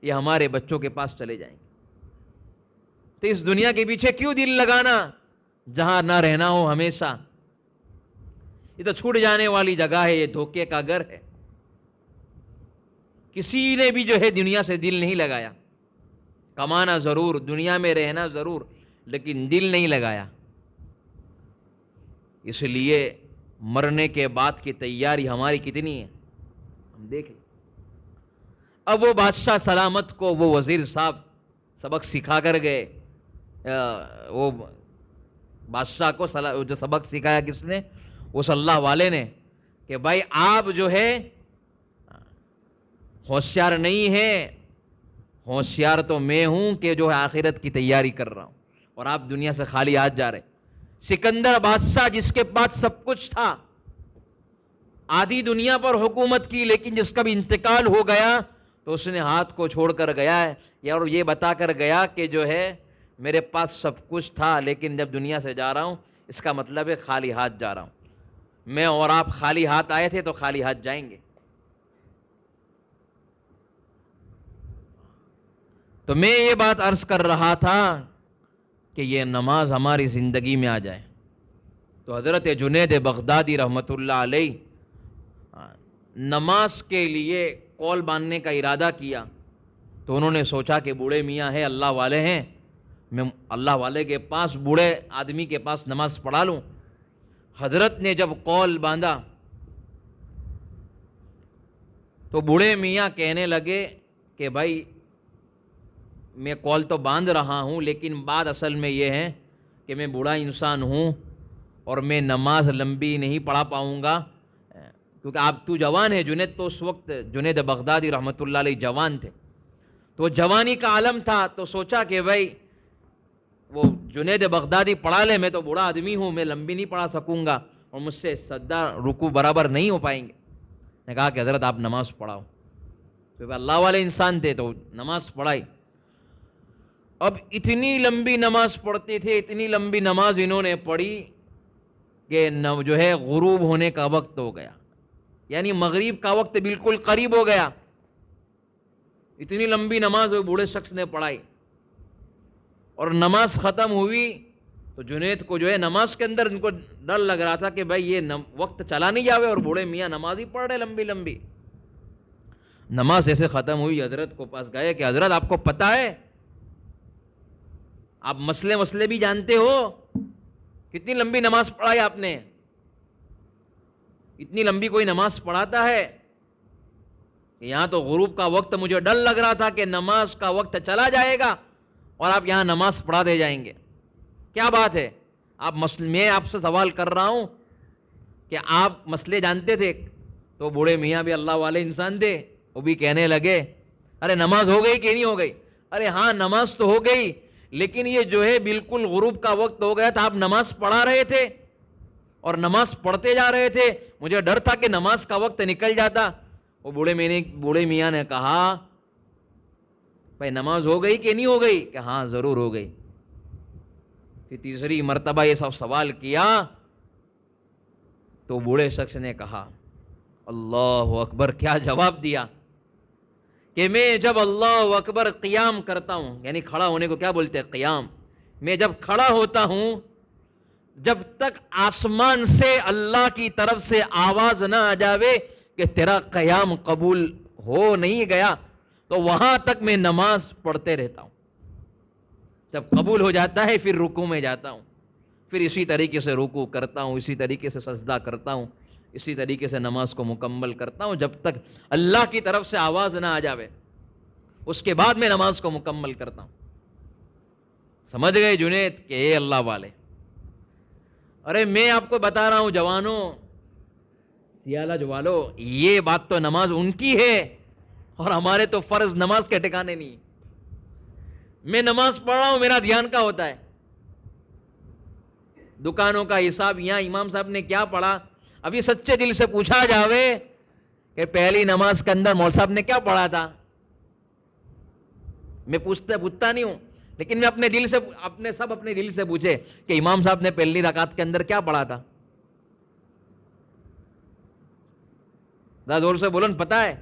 یہ ہمارے بچوں کے پاس چلے جائیں گے. تو اس دنیا کے پیچھے کیوں دل لگانا؟ جہاں نہ رہنا ہو ہمیشہ. یہ تو چھوٹ جانے والی جگہ ہے, یہ دھوکے کا گھر ہے. کسی نے بھی جو ہے دنیا سے دل نہیں لگایا. کمانا ضرور, دنیا میں رہنا ضرور, لیکن دل نہیں لگایا. اس لیے مرنے کے بعد کی تیاری ہماری کتنی ہے ہم دیکھ لیں. اب وہ بادشاہ سلامت کو وہ وزیر صاحب سبق سکھا کر گئے. وہ بادشاہ کو جو سبق سکھایا کس نے؟ اس اللہ والے نے, کہ بھائی آپ جو ہے ہوشیار نہیں ہے, ہوشیار تو میں ہوں کہ جو ہے آخرت کی تیاری کر رہا ہوں, اور آپ دنیا سے خالی ہاتھ جا رہے. سکندر بادشاہ جس کے پاس سب کچھ تھا, آدھی دنیا پر حکومت کی, لیکن جس کا بھی انتقال ہو گیا تو اس نے ہاتھ کو چھوڑ کر گیا ہے, اور یہ بتا کر گیا کہ جو ہے میرے پاس سب کچھ تھا, لیکن جب دنیا سے جا رہا ہوں اس کا مطلب ہے خالی ہاتھ جا رہا ہوں. میں اور آپ خالی ہاتھ آئے تھے تو خالی ہاتھ جائیں گے. تو میں یہ بات عرض کر رہا تھا کہ یہ نماز ہماری زندگی میں آ جائے. تو حضرت جنید بغدادی رحمۃ اللہ علیہ نماز کے لیے قول باندھنے کا ارادہ کیا. تو انہوں نے سوچا کہ بوڑھے میاں ہیں, اللہ والے ہیں, میں اللہ والے کے پاس, بوڑھے آدمی کے پاس نماز پڑھا لوں. حضرت نے جب قول باندھا تو بوڑھے میاں کہنے لگے کہ بھائی میں قول تو باندھ رہا ہوں, لیکن بات اصل میں یہ ہے کہ میں بوڑھا انسان ہوں اور میں نماز لمبی نہیں پڑھا پاؤں گا, کیونکہ آپ تو جوان ہے. جنید تو اس وقت جنید بغدادی رحمۃ اللہ علیہ جوان تھے, تو جوانی کا عالم تھا. تو سوچا کہ بھائی وہ جنید بغدادی پڑھا لے, میں تو بوڑھا آدمی ہوں, میں لمبی نہیں پڑھا سکوں گا اور مجھ سے سجدہ رکوع برابر نہیں ہو پائیں گے. نے کہا کہ حضرت آپ نماز پڑھاؤ. کیونکہ اللہ والے انسان تھے تو نماز پڑھائی. اب اتنی لمبی نماز پڑھتے تھے, اتنی لمبی نماز انہوں نے پڑھی کہ جو ہے غروب ہونے کا وقت ہو گیا, یعنی مغرب کا وقت بالکل قریب ہو گیا. اتنی لمبی نماز وہ بوڑھے شخص نے پڑھائی, اور نماز ختم ہوئی تو جنید کو جو ہے نماز کے اندر ان کو ڈر لگ رہا تھا کہ بھائی یہ وقت چلا نہیں جاوے, اور بوڑھے میاں نماز ہی پڑھ رہے لمبی لمبی. نماز ایسے ختم ہوئی, حضرت کو پاس گئے کہ حضرت آپ کو پتہ ہے, آپ مسئلے بھی جانتے ہو, کتنی لمبی نماز پڑھائی آپ نے, اتنی لمبی کوئی نماز پڑھاتا ہے؟ یہاں تو غروب کا وقت, مجھے ڈر لگ رہا تھا کہ نماز کا وقت چلا جائے گا اور آپ یہاں نماز پڑھا دے جائیں گے. کیا بات ہے, میں آپ سے سوال کر رہا ہوں کہ آپ مسئلے جانتے تھے؟ تو بوڑھے میاں بھی اللہ والے انسان تھے, وہ بھی کہنے لگے ارے نماز ہو گئی کہ نہیں ہو گئی؟ ارے ہاں نماز تو ہو گئی, لیکن یہ جو ہے بالکل غروب کا وقت ہو گیا تھا, آپ نماز پڑھا رہے تھے اور نماز پڑھتے جا رہے تھے, مجھے ڈر تھا کہ نماز کا وقت نکل جاتا. وہ بوڑھے میاں نے کہا بھائی نماز ہو گئی کہ نہیں ہو گئی؟ کہ ہاں ضرور ہو گئی. پھر تیسری مرتبہ یہ سب سوال کیا تو بوڑھے شخص نے کہا اللہ اکبر. کیا جواب دیا کہ میں جب اللہ اکبر قیام کرتا ہوں, یعنی کھڑا ہونے کو کیا بولتے ہیں؟ قیام. میں جب کھڑا ہوتا ہوں, جب تک آسمان سے اللہ کی طرف سے آواز نہ آ جاوے کہ تیرا قیام قبول ہو نہیں گیا, تو وہاں تک میں نماز پڑھتے رہتا ہوں. جب قبول ہو جاتا ہے پھر رکوع میں جاتا ہوں, پھر اسی طریقے سے رکوع کرتا ہوں, اسی طریقے سے سجدہ کرتا ہوں, اسی طریقے سے نماز کو مکمل کرتا ہوں, جب تک اللہ کی طرف سے آواز نہ آ جاوے, اس کے بعد میں نماز کو مکمل کرتا ہوں. سمجھ گئے جنید کہ اے اللہ والے. ارے میں آپ کو بتا رہا ہوں جوانوں, سیالہ جوالو, یہ بات تو نماز ان کی ہے اور ہمارے تو فرض نماز کے ٹھکانے نہیں. میں نماز پڑھ رہا ہوں, میرا دھیان کا ہوتا ہے دکانوں کا حساب, یہاں امام صاحب نے کیا پڑھا. ابھی سچے دل سے پوچھا جاوے کہ پہلی نماز کے اندر مول صاحب نے کیا پڑھا تھا, میں پوچھتا نہیں ہوں, لیکن میں اپنے دل سے پوچھے کہ امام صاحب نے پہلی رکعت کے اندر کیا پڑھا تھا. ذرا زور سے بولو, پتا ہے؟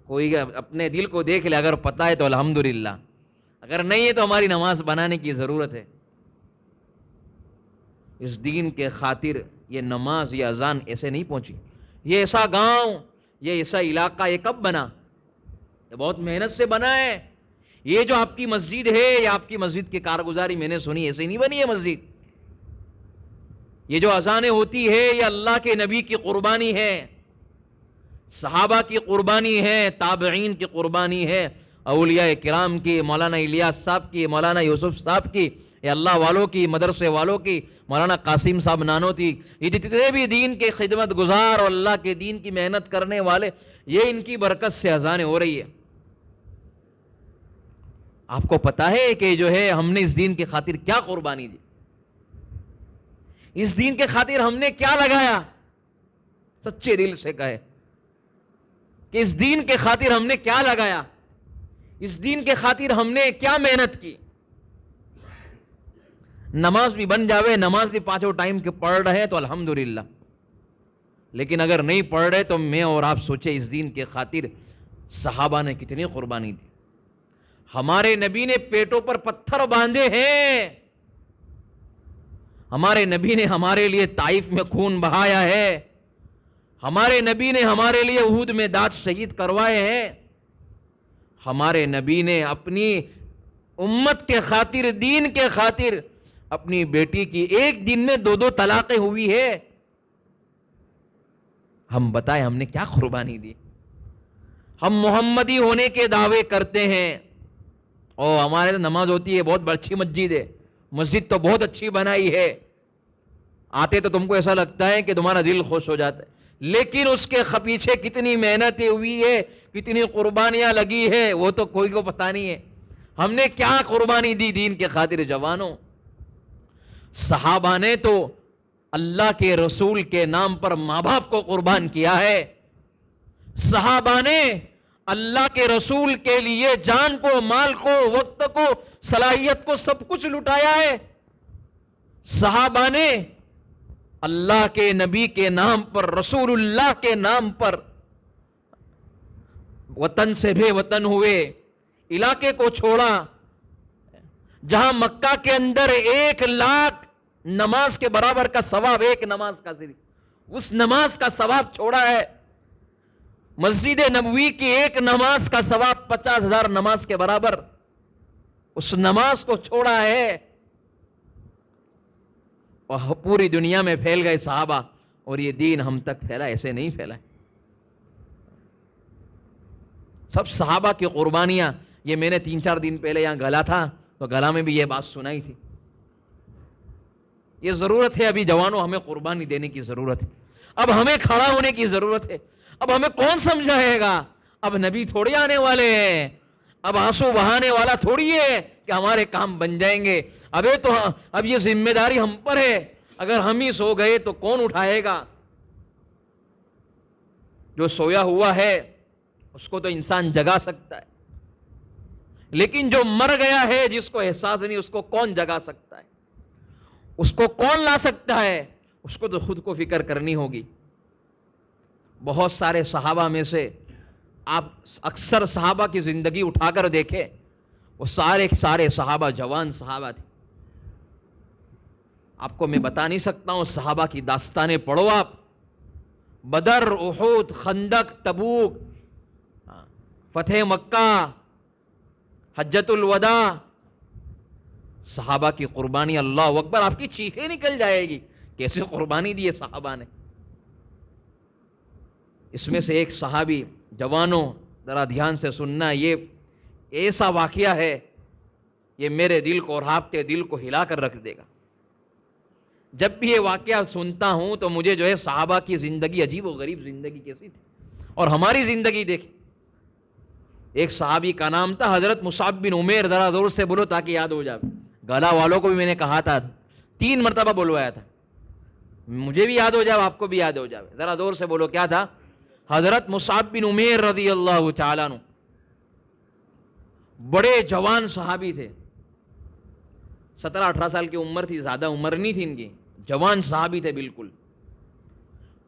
کوئی اپنے دل کو دیکھ لے, اگر پتا ہے تو الحمدللہ, اگر نہیں ہے تو ہماری نماز بنانے کی ضرورت ہے. اس دین کے خاطر یہ نماز، یہ اذان ایسے نہیں پہنچی. یہ ایسا گاؤں، یہ ایسا علاقہ یہ کب بنا؟ یہ بہت محنت سے بنا ہے. یہ جو آپ کی مسجد ہے، یہ آپ کی مسجد کی کارگزاری میں نے سنی، ایسے نہیں بنی ہے مسجد. یہ جو اذانیں ہوتی ہے یہ اللہ کے نبی کی قربانی ہے، صحابہ کی قربانی ہے، تابعین کی قربانی ہے، اولیاء کرام کی، مولانا الیاس صاحب کی، مولانا یوسف صاحب کی، یہ اللہ والوں کی، مدرسے والوں کی، مولانا قاسم صاحب نانوتی، یہ جتنے بھی دین کے خدمت گزار اور اللہ کے دین کی محنت کرنے والے، یہ ان کی برکت سے اذانیں ہو رہی ہے. آپ کو پتا ہے کہ جو ہے ہم نے اس دین کی خاطر کیا قربانی دی، اس دین کے خاطر ہم نے کیا لگایا؟ سچے دل سے کہے کہ اس دین کے خاطر ہم نے کیا لگایا، اس دین کے خاطر ہم نے کیا محنت کی. نماز بھی بن جاوے، نماز بھی پانچوں ٹائم کے پڑھ رہے تو الحمدللہ، لیکن اگر نہیں پڑھ رہے تو میں اور آپ سوچے اس دین کے خاطر صحابہ نے کتنی قربانی دی. ہمارے نبی نے پیٹوں پر پتھر باندھے ہیں، ہمارے نبی نے ہمارے لیے طائف میں خون بہایا ہے، ہمارے نبی نے ہمارے لیے احد میں دانت شہید کروائے ہیں، ہمارے نبی نے اپنی امت کے خاطر، دین کے خاطر اپنی بیٹی کی ایک دن میں 2 طلاقیں ہوئی ہے. ہم بتائیں ہم نے کیا قربانی دی؟ ہم محمدی ہونے کے دعوے کرتے ہیں، اور ہمارے تو نماز ہوتی ہے، بہت اچھی مسجد ہے، مسجد تو بہت اچھی بنائی ہے، آتے تو تم کو ایسا لگتا ہے کہ تمہارا دل خوش ہو جاتا ہے، لیکن اس کے پیچھے کتنی محنتیں ہوئی ہے، کتنی قربانیاں لگی ہے، وہ تو کوئی کو پتہ نہیں ہے. ہم نے کیا قربانی دی دین کے خاطر؟ جوانوں، صحابہ نے تو اللہ کے رسول کے نام پر ماں باپ کو قربان کیا ہے. صحابہ نے اللہ کے رسول کے لیے جان کو، مال کو، وقت کو، صلاحیت کو، سب کچھ لٹایا ہے. صحابہ نے اللہ کے نبی کے نام پر، رسول اللہ کے نام پر وطن سے بے وطن ہوئے، علاقے کو چھوڑا. جہاں مکہ کے اندر 1,00,000 نماز کے برابر کا ثواب، ایک نماز کا، صرف اس نماز کا ثواب چھوڑا ہے. مسجد نبوی کی ایک نماز کا ثواب 50,000 نماز کے برابر، اس نماز کو چھوڑا ہے، اور پوری دنیا میں پھیل گئے صحابہ. اور یہ دین ہم تک پھیلا، ایسے نہیں پھیلا. سب صحابہ کی قربانیاں. یہ میں نے 3-4 دن پہلے یہاں گلا تھا تو گلا میں بھی یہ بات سنائی تھی. یہ ضرورت ہے ابھی جوانوں، ہمیں قربانی دینے کی ضرورت ہے. اب ہمیں کھڑا ہونے کی ضرورت ہے. اب ہمیں کون سمجھائے گا؟ اب نبی تھوڑی آنے والے ہیں، اب آنسو بہانے والا تھوڑی ہے کہ ہمارے کام بن جائیں گے. اب یہ ذمہ داری ہم پر ہے. اگر ہم ہی سو گئے تو کون اٹھائے گا؟ جو سویا ہوا ہے اس کو تو انسان جگا سکتا ہے، لیکن جو مر گیا ہے، جس کو احساس نہیں، اس کو کون جگا سکتا ہے؟ اس کو کون لا سکتا ہے؟ اس کو تو خود کو فکر کرنی ہوگی. بہت سارے صحابہ میں سے آپ اکثر صحابہ کی زندگی اٹھا کر دیکھیں، وہ سارے صحابہ جوان صحابہ تھے. آپ کو میں بتا نہیں سکتا ہوں، صحابہ کی داستانیں پڑھو آپ. بدر، احد، خندق، تبوک، فتح مکہ، حجۃ الوداع، صحابہ کی قربانی، اللہ اکبر، آپ کی چیخیں نکل جائے گی کیسے قربانی دی ہے صحابہ نے. اس میں سے ایک صحابی، جوانوں ذرا دھیان سے سننا، یہ ایسا واقعہ ہے، یہ میرے دل کو اور آپ کے دل کو ہلا کر رکھ دے گا. جب بھی یہ واقعہ سنتا ہوں تو مجھے جو ہے صحابہ کی زندگی، عجیب و غریب زندگی کیسی تھی، اور ہماری زندگی دیکھیں. ایک صحابی کا نام تھا حضرت مصعب بن عمیر. ذرا زور سے بولو تاکہ یاد ہو جائے. گالا والوں کو بھی میں نے کہا تھا، 3 مرتبہ بلوایا تھا، مجھے بھی یاد ہو جائے، آپ کو بھی یاد ہو جائے. ذرا زور سے بولو، کیا تھا؟ حضرت مصعب بن عمیر رضی اللہ تعالیٰ عنہ. بڑے جوان صحابی تھے، 17-18 سال کی عمر تھی، زیادہ عمر نہیں تھی ان کی. جوان صحابی تھے بالکل.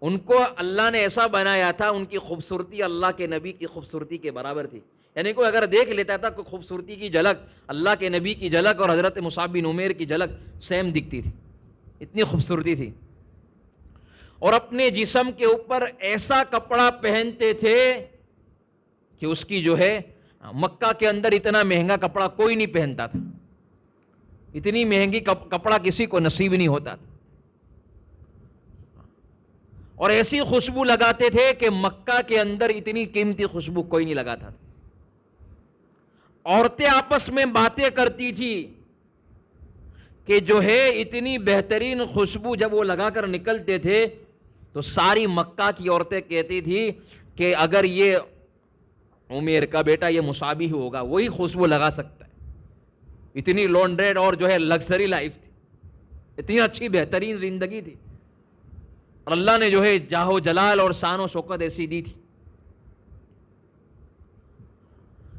ان کو اللہ نے ایسا بنایا تھا، ان کی خوبصورتی اللہ کے نبی کی خوبصورتی کے برابر تھی. یعنی کوئی اگر دیکھ لیتا تھا کوئی خوبصورتی کی جھلک، اللہ کے نبی کی جھلک اور حضرت مصعب بن عمیر کی جھلک سیم دکھتی تھی. اتنی خوبصورتی تھی. اور اپنے جسم کے اوپر ایسا کپڑا پہنتے تھے کہ اس کی جو ہے مکہ کے اندر اتنا مہنگا کپڑا کوئی نہیں پہنتا تھا. اتنی مہنگی کپڑا کسی کو نصیب نہیں ہوتا تھا. اور ایسی خوشبو لگاتے تھے کہ مکہ کے اندر اتنی قیمتی خوشبو کوئی نہیں لگاتا تھا. عورتیں آپس میں باتیں کرتی تھی کہ جو ہے اتنی بہترین خوشبو جب وہ لگا کر نکلتے تھے تو ساری مکہ کی عورتیں کہتی تھی کہ اگر یہ عمیر کا بیٹا یہ مصعب ہی ہوگا وہی خوشبو لگا سکتا ہے. اتنی لانڈریڈ اور جو ہے لگژری لائف تھی, اتنی اچھی بہترین زندگی تھی, اور اللہ نے جو ہے جاہ و جلال اور شان و شوکت ایسی دی تھی.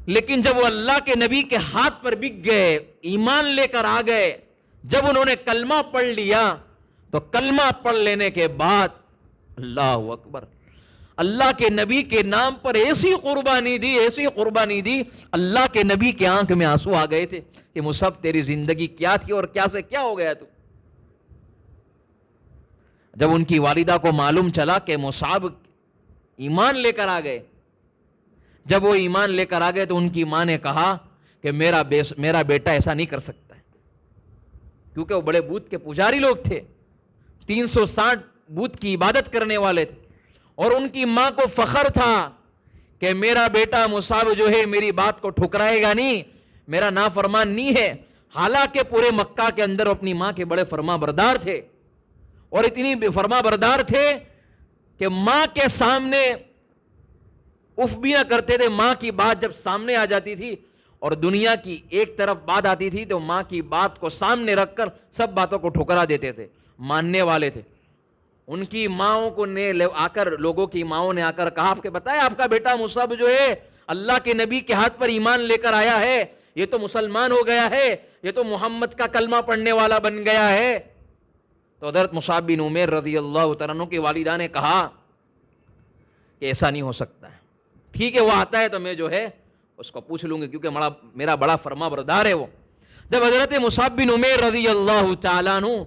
لیکن جب وہ اللہ کے نبی کے ہاتھ پر بک گئے, ایمان لے کر آ گئے, جب انہوں نے کلمہ پڑھ لیا تو کلمہ پڑھ لینے کے بعد اللہ اکبر, اللہ کے نبی کے نام پر ایسی قربانی دی, ایسی قربانی دی, اللہ کے نبی کے آنکھ میں آنسو آ گئے تھے کہ مصعب تیری زندگی کیا تھی اور کیا سے کیا ہو گیا تو. جب ان کی والدہ کو معلوم چلا کہ مصعب ایمان لے کر آ گئے, جب وہ ایمان لے کر آ گئے تو ان کی ماں نے کہا کہ میرا بیٹا ایسا نہیں کر سکتا ہے, کیونکہ وہ بڑے بت کے پجاری لوگ تھے, 360 بت کی عبادت کرنے والے تھے, اور ان کی ماں کو فخر تھا کہ میرا بیٹا مصعب جو ہے میری بات کو ٹھکرائے گا نہیں, میرا نافرمان نہیں ہے. حالانکہ پورے مکہ کے اندر اپنی ماں کے بڑے فرما بردار تھے, اور اتنی فرما بردار تھے کہ ماں کے سامنے اف بھی نہ کرتے تھے. ماں کی بات جب سامنے آ جاتی تھی اور دنیا کی ایک طرف بات آتی تھی تو ماں کی بات کو سامنے رکھ کر سب باتوں کو ٹھکرا دیتے تھے, ماننے والے تھے. ان کی ماؤں کو نے آ کر, لوگوں کی ماؤں نے آ کر کہا کہ بتائیں آپ کا بیٹا مصعب جو ہے اللہ کے نبی کے ہاتھ پر ایمان لے کر آیا ہے, یہ تو مسلمان ہو گیا ہے, یہ تو محمد کا کلمہ پڑھنے والا بن گیا ہے. تو حضرت مصعب بن عمیر رضی اللہ تعالیٰ عنہ کی والدہ نے کہا کہ ایسا نہیں ہو سکتا ہے, ٹھیک ہے وہ آتا ہے تو میں جو ہے اس کو پوچھ لوں گی, کیونکہ میرا بڑا فرما بردار ہے وہ. جب حضرت مصعب بن عمیر رضی اللہ تعالیٰ عنہ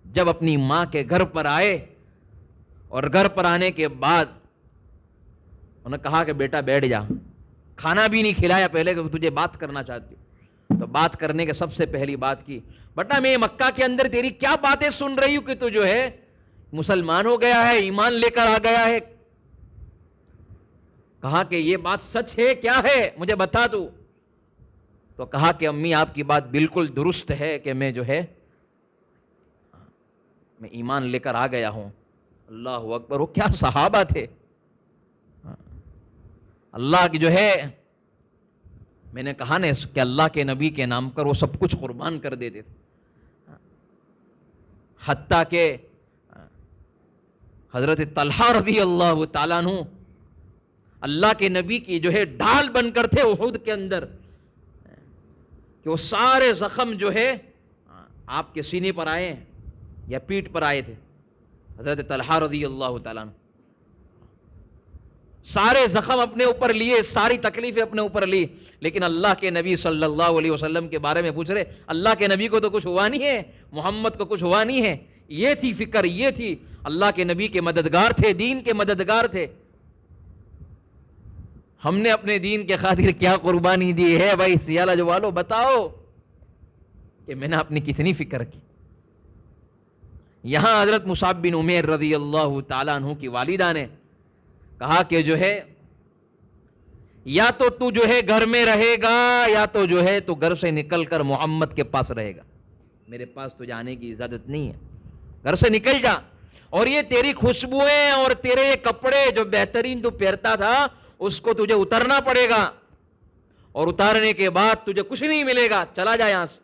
جب اپنی ماں کے گھر پر آئے, اور گھر پر آنے کے بعد انہوں نے کہا کہ بیٹا بیٹھ جا, کھانا بھی نہیں کھلایا پہلے کہ تجھے بات کرنا چاہتی ہوں. تو بات کرنے کے سب سے پہلی بات کی, بیٹا میں مکہ کے اندر تیری کیا باتیں سن رہی ہوں کہ تو جو ہے مسلمان ہو گیا ہے, ایمان لے کر آ گیا ہے. کہا کہ یہ بات سچ ہے, کیا ہے مجھے بتا تو. تو کہا کہ امی آپ کی بات بالکل درست ہے کہ میں جو ہے میں ایمان لے کر آ گیا ہوں. اللہ اکبر, وہ کیا صحابہ تھے, اللہ کی جو ہے میں نے کہا نا کہ اللہ کے نبی کے نام پر وہ سب کچھ قربان کر دیتے تھے. حتیٰ کہ حضرت طلحہ رضی اللہ تعالیٰ عنہ اللہ کے نبی کی جو ہے ڈھال بن کر تھے احد کے اندر, کہ وہ سارے زخم جو ہے آپ کے سینے پر آئے یا پیٹھ پر آئے تھے. حضرت طلحہ رضی اللہ تعالیٰ عنہ سارے زخم اپنے اوپر لیے, ساری تکلیفیں اپنے اوپر لی, لیکن اللہ کے نبی صلی اللہ علیہ وسلم کے بارے میں پوچھ رہے, اللہ کے نبی کو تو کچھ ہوا نہیں ہے, محمد کو کچھ ہوا نہیں ہے. یہ تھی فکر, یہ تھی. اللہ کے نبی کے مددگار تھے, دین کے مددگار تھے. ہم نے اپنے دین کے خاطر کیا قربانی دی ہے بھائی سیالہ جو والو, بتاؤ کہ میں نے اپنی کتنی فکر کی. یہاں حضرت مصعب بن عمیر رضی اللہ تعالیٰ عنہ کی والدہ نے کہا کہ جو ہے یا تو جو ہے گھر میں رہے گا یا تو جو ہے تو گھر سے نکل کر محمد کے پاس رہے گا, میرے پاس تو جانے کی اجازت نہیں ہے, گھر سے نکل جا. اور یہ تیری خوشبوئیں اور تیرے یہ کپڑے جو بہترین تو پہنتا تھا اس کو تجھے اترنا پڑے گا, اور اتارنے کے بعد تجھے کچھ نہیں ملے گا, چلا جا یہاں سے.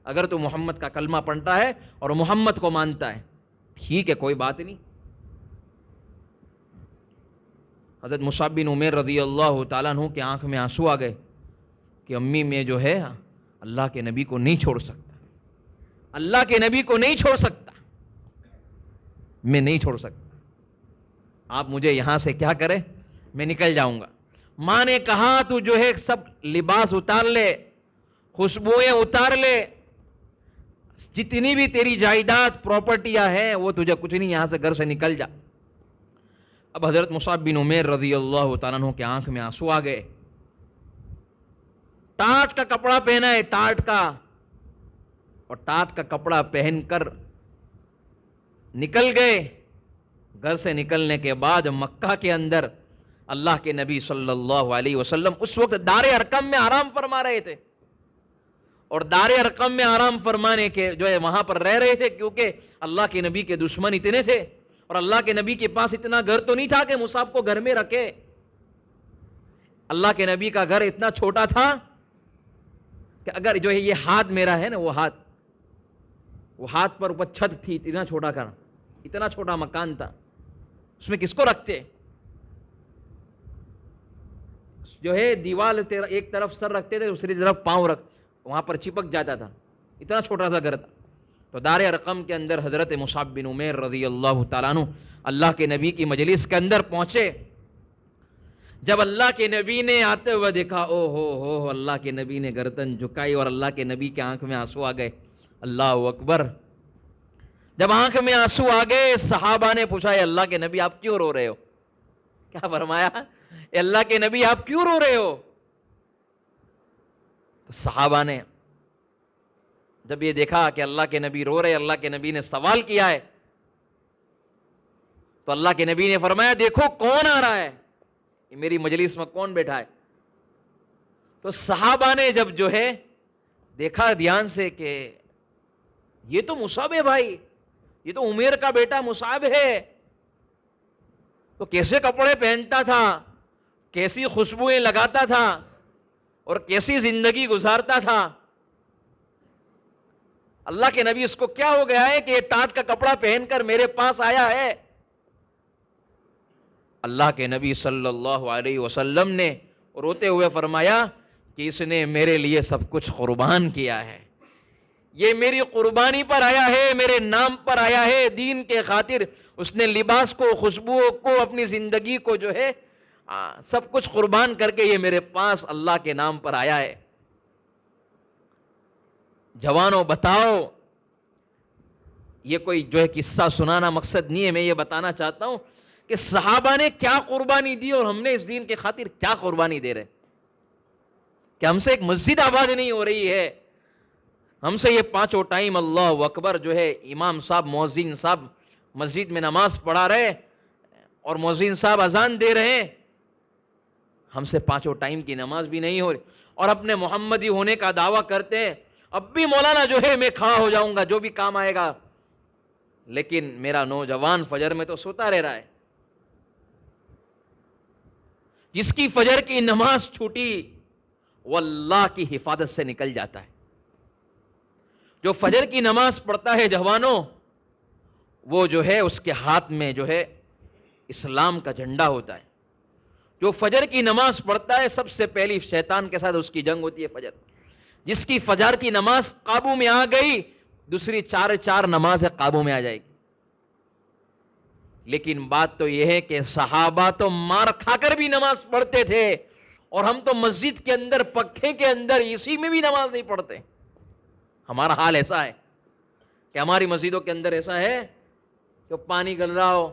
اگر تو محمد کا کلمہ پڑھتا ہے اور محمد کو مانتا ہے ٹھیک ہے کوئی بات نہیں. حضرت مصعب بن عمیر رضی اللہ تعالیٰ عنہ کے آنکھ میں آنسو آ گئے کہ امی میں جو ہے اللہ کے نبی کو نہیں چھوڑ سکتا, اللہ کے نبی کو نہیں چھوڑ سکتا, میں نہیں چھوڑ سکتا. آپ مجھے یہاں سے کیا کریں, میں نکل جاؤں گا. ماں نے کہا تو جو ہے سب لباس اتار لے, خوشبوئیں اتار لے, جتنی بھی تیری جائیداد پراپرٹیاں ہیں وہ تجھے کچھ نہیں، یہاں سے گھر سے نکل جا۔ اب حضرت مصعب بن عمیر رضی اللہ تعالیٰ عنہ کے آنکھ میں آنسو آ گئے۔ ٹاٹ کا کپڑا پہنا ہے، ٹاٹ کا، اور ٹاٹ کا کپڑا پہن کر نکل گئے۔ گھر سے نکلنے کے بعد مکہ کے اندر اللہ کے نبی صلی اللہ علیہ وسلم اس وقت دار ارقم میں آرام فرما رہے تھے، اور دار ارقم میں آرام فرمانے کے جو ہے وہاں پر رہ رہے تھے، کیونکہ اللہ کے نبی کے دشمن اتنے تھے، اور اللہ کے نبی کے پاس اتنا گھر تو نہیں تھا کہ مصعب کو گھر میں رکھے۔ اللہ کے نبی کا گھر اتنا چھوٹا تھا کہ اگر جو ہے یہ ہاتھ میرا ہے نا، وہ ہاتھ پر اوپر چھت تھی، اتنا چھوٹا کرنا، اتنا چھوٹا مکان تھا، اس میں کس کو رکھتے؟ جو ہے دیوال ایک طرف سر رکھتے تھے، دوسری طرف پاؤں رکھ، وہاں پر چپک جاتا تھا، اتنا چھوٹا سا گھر تھا۔ تو دار ارقم کے اندر حضرت مصعب بن عمیر رضی اللہ تعالیٰ عنہ اللہ کے نبی کی مجلس کے اندر پہنچے۔ جب اللہ کے نبی نے آتے ہوئے دیکھا، او ہو اللہ کے نبی نے گردن جھکائی اور اللہ کے نبی کے آنکھ میں آنسو آ گئے۔ اللہ اکبر۔ جب آنکھ میں آنسو آ گئے، صحابہ نے پوچھا، اے اللہ کے نبی آپ کیوں رو رہے ہو؟ کیا فرمایا؟ اے اللہ کے نبی آپ کیوں رو رہے ہو؟ تو صحابہ نے جب یہ دیکھا کہ اللہ کے نبی رو رہے، اللہ کے نبی نے سوال کیا ہے، تو اللہ کے نبی نے فرمایا، دیکھو کون آ رہا ہے، یہ میری مجلس میں کون بیٹھا ہے؟ تو صحابہ نے جب جو ہے دیکھا دھیان سے کہ یہ تو مصعب ہے بھائی، یہ تو عمیر کا بیٹا مصعب ہے، تو کیسے کپڑے پہنتا تھا، کیسی خوشبوئیں لگاتا تھا، اور کیسی زندگی گزارتا تھا، اللہ کے نبی اس کو کیا ہو گیا ہے کہ یہ ٹاٹ کا کپڑا پہن کر میرے پاس آیا ہے؟ اللہ کے نبی صلی اللہ علیہ وسلم نے روتے ہوئے فرمایا کہ اس نے میرے لیے سب کچھ قربان کیا ہے، یہ میری قربانی پر آیا ہے، میرے نام پر آیا ہے، دین کے خاطر اس نے لباس کو، خوشبو کو، اپنی زندگی کو جو ہے سب کچھ قربان کر کے یہ میرے پاس اللہ کے نام پر آیا ہے۔ جوانوں بتاؤ، یہ کوئی جو ہے قصہ سنانا مقصد نہیں ہے، میں یہ بتانا چاہتا ہوں کہ صحابہ نے کیا قربانی دی اور ہم نے اس دین کے خاطر کیا قربانی دے رہے، کہ ہم سے ایک مسجد آباد نہیں ہو رہی ہے، ہم سے یہ پانچوں ٹائم اللہ اکبر جو ہے امام صاحب، مؤذن صاحب مسجد میں نماز پڑھا رہے اور مؤذن صاحب اذان دے رہے ہیں، ہم سے پانچوں ٹائم کی نماز بھی نہیں ہو رہی، اور اپنے محمدی ہونے کا دعویٰ کرتے ہیں، اب بھی مولانا جو ہے میں کھڑا ہو جاؤں گا جو بھی کام آئے گا، لیکن میرا نوجوان فجر میں تو سوتا رہ رہا ہے۔ جس کی فجر کی نماز چھوٹی وہ اللہ کی حفاظت سے نکل جاتا ہے۔ جو فجر کی نماز پڑھتا ہے جوانوں، وہ جو ہے اس کے ہاتھ میں جو ہے اسلام کا جھنڈا ہوتا ہے۔ جو فجر کی نماز پڑھتا ہے سب سے پہلی شیطان کے ساتھ اس کی جنگ ہوتی ہے فجر۔ جس کی فجر کی نماز قابو میں آ گئی، دوسری چار نمازیں قابو میں آ جائے گی۔ لیکن بات تو یہ ہے کہ صحابہ تو مار کھا کر بھی نماز پڑھتے تھے، اور ہم تو مسجد کے اندر، پکھے کے اندر، اسی میں بھی نماز نہیں پڑھتے۔ ہمارا حال ایسا ہے کہ ہماری مسجدوں کے اندر ایسا ہے کہ پانی گل رہا ہو،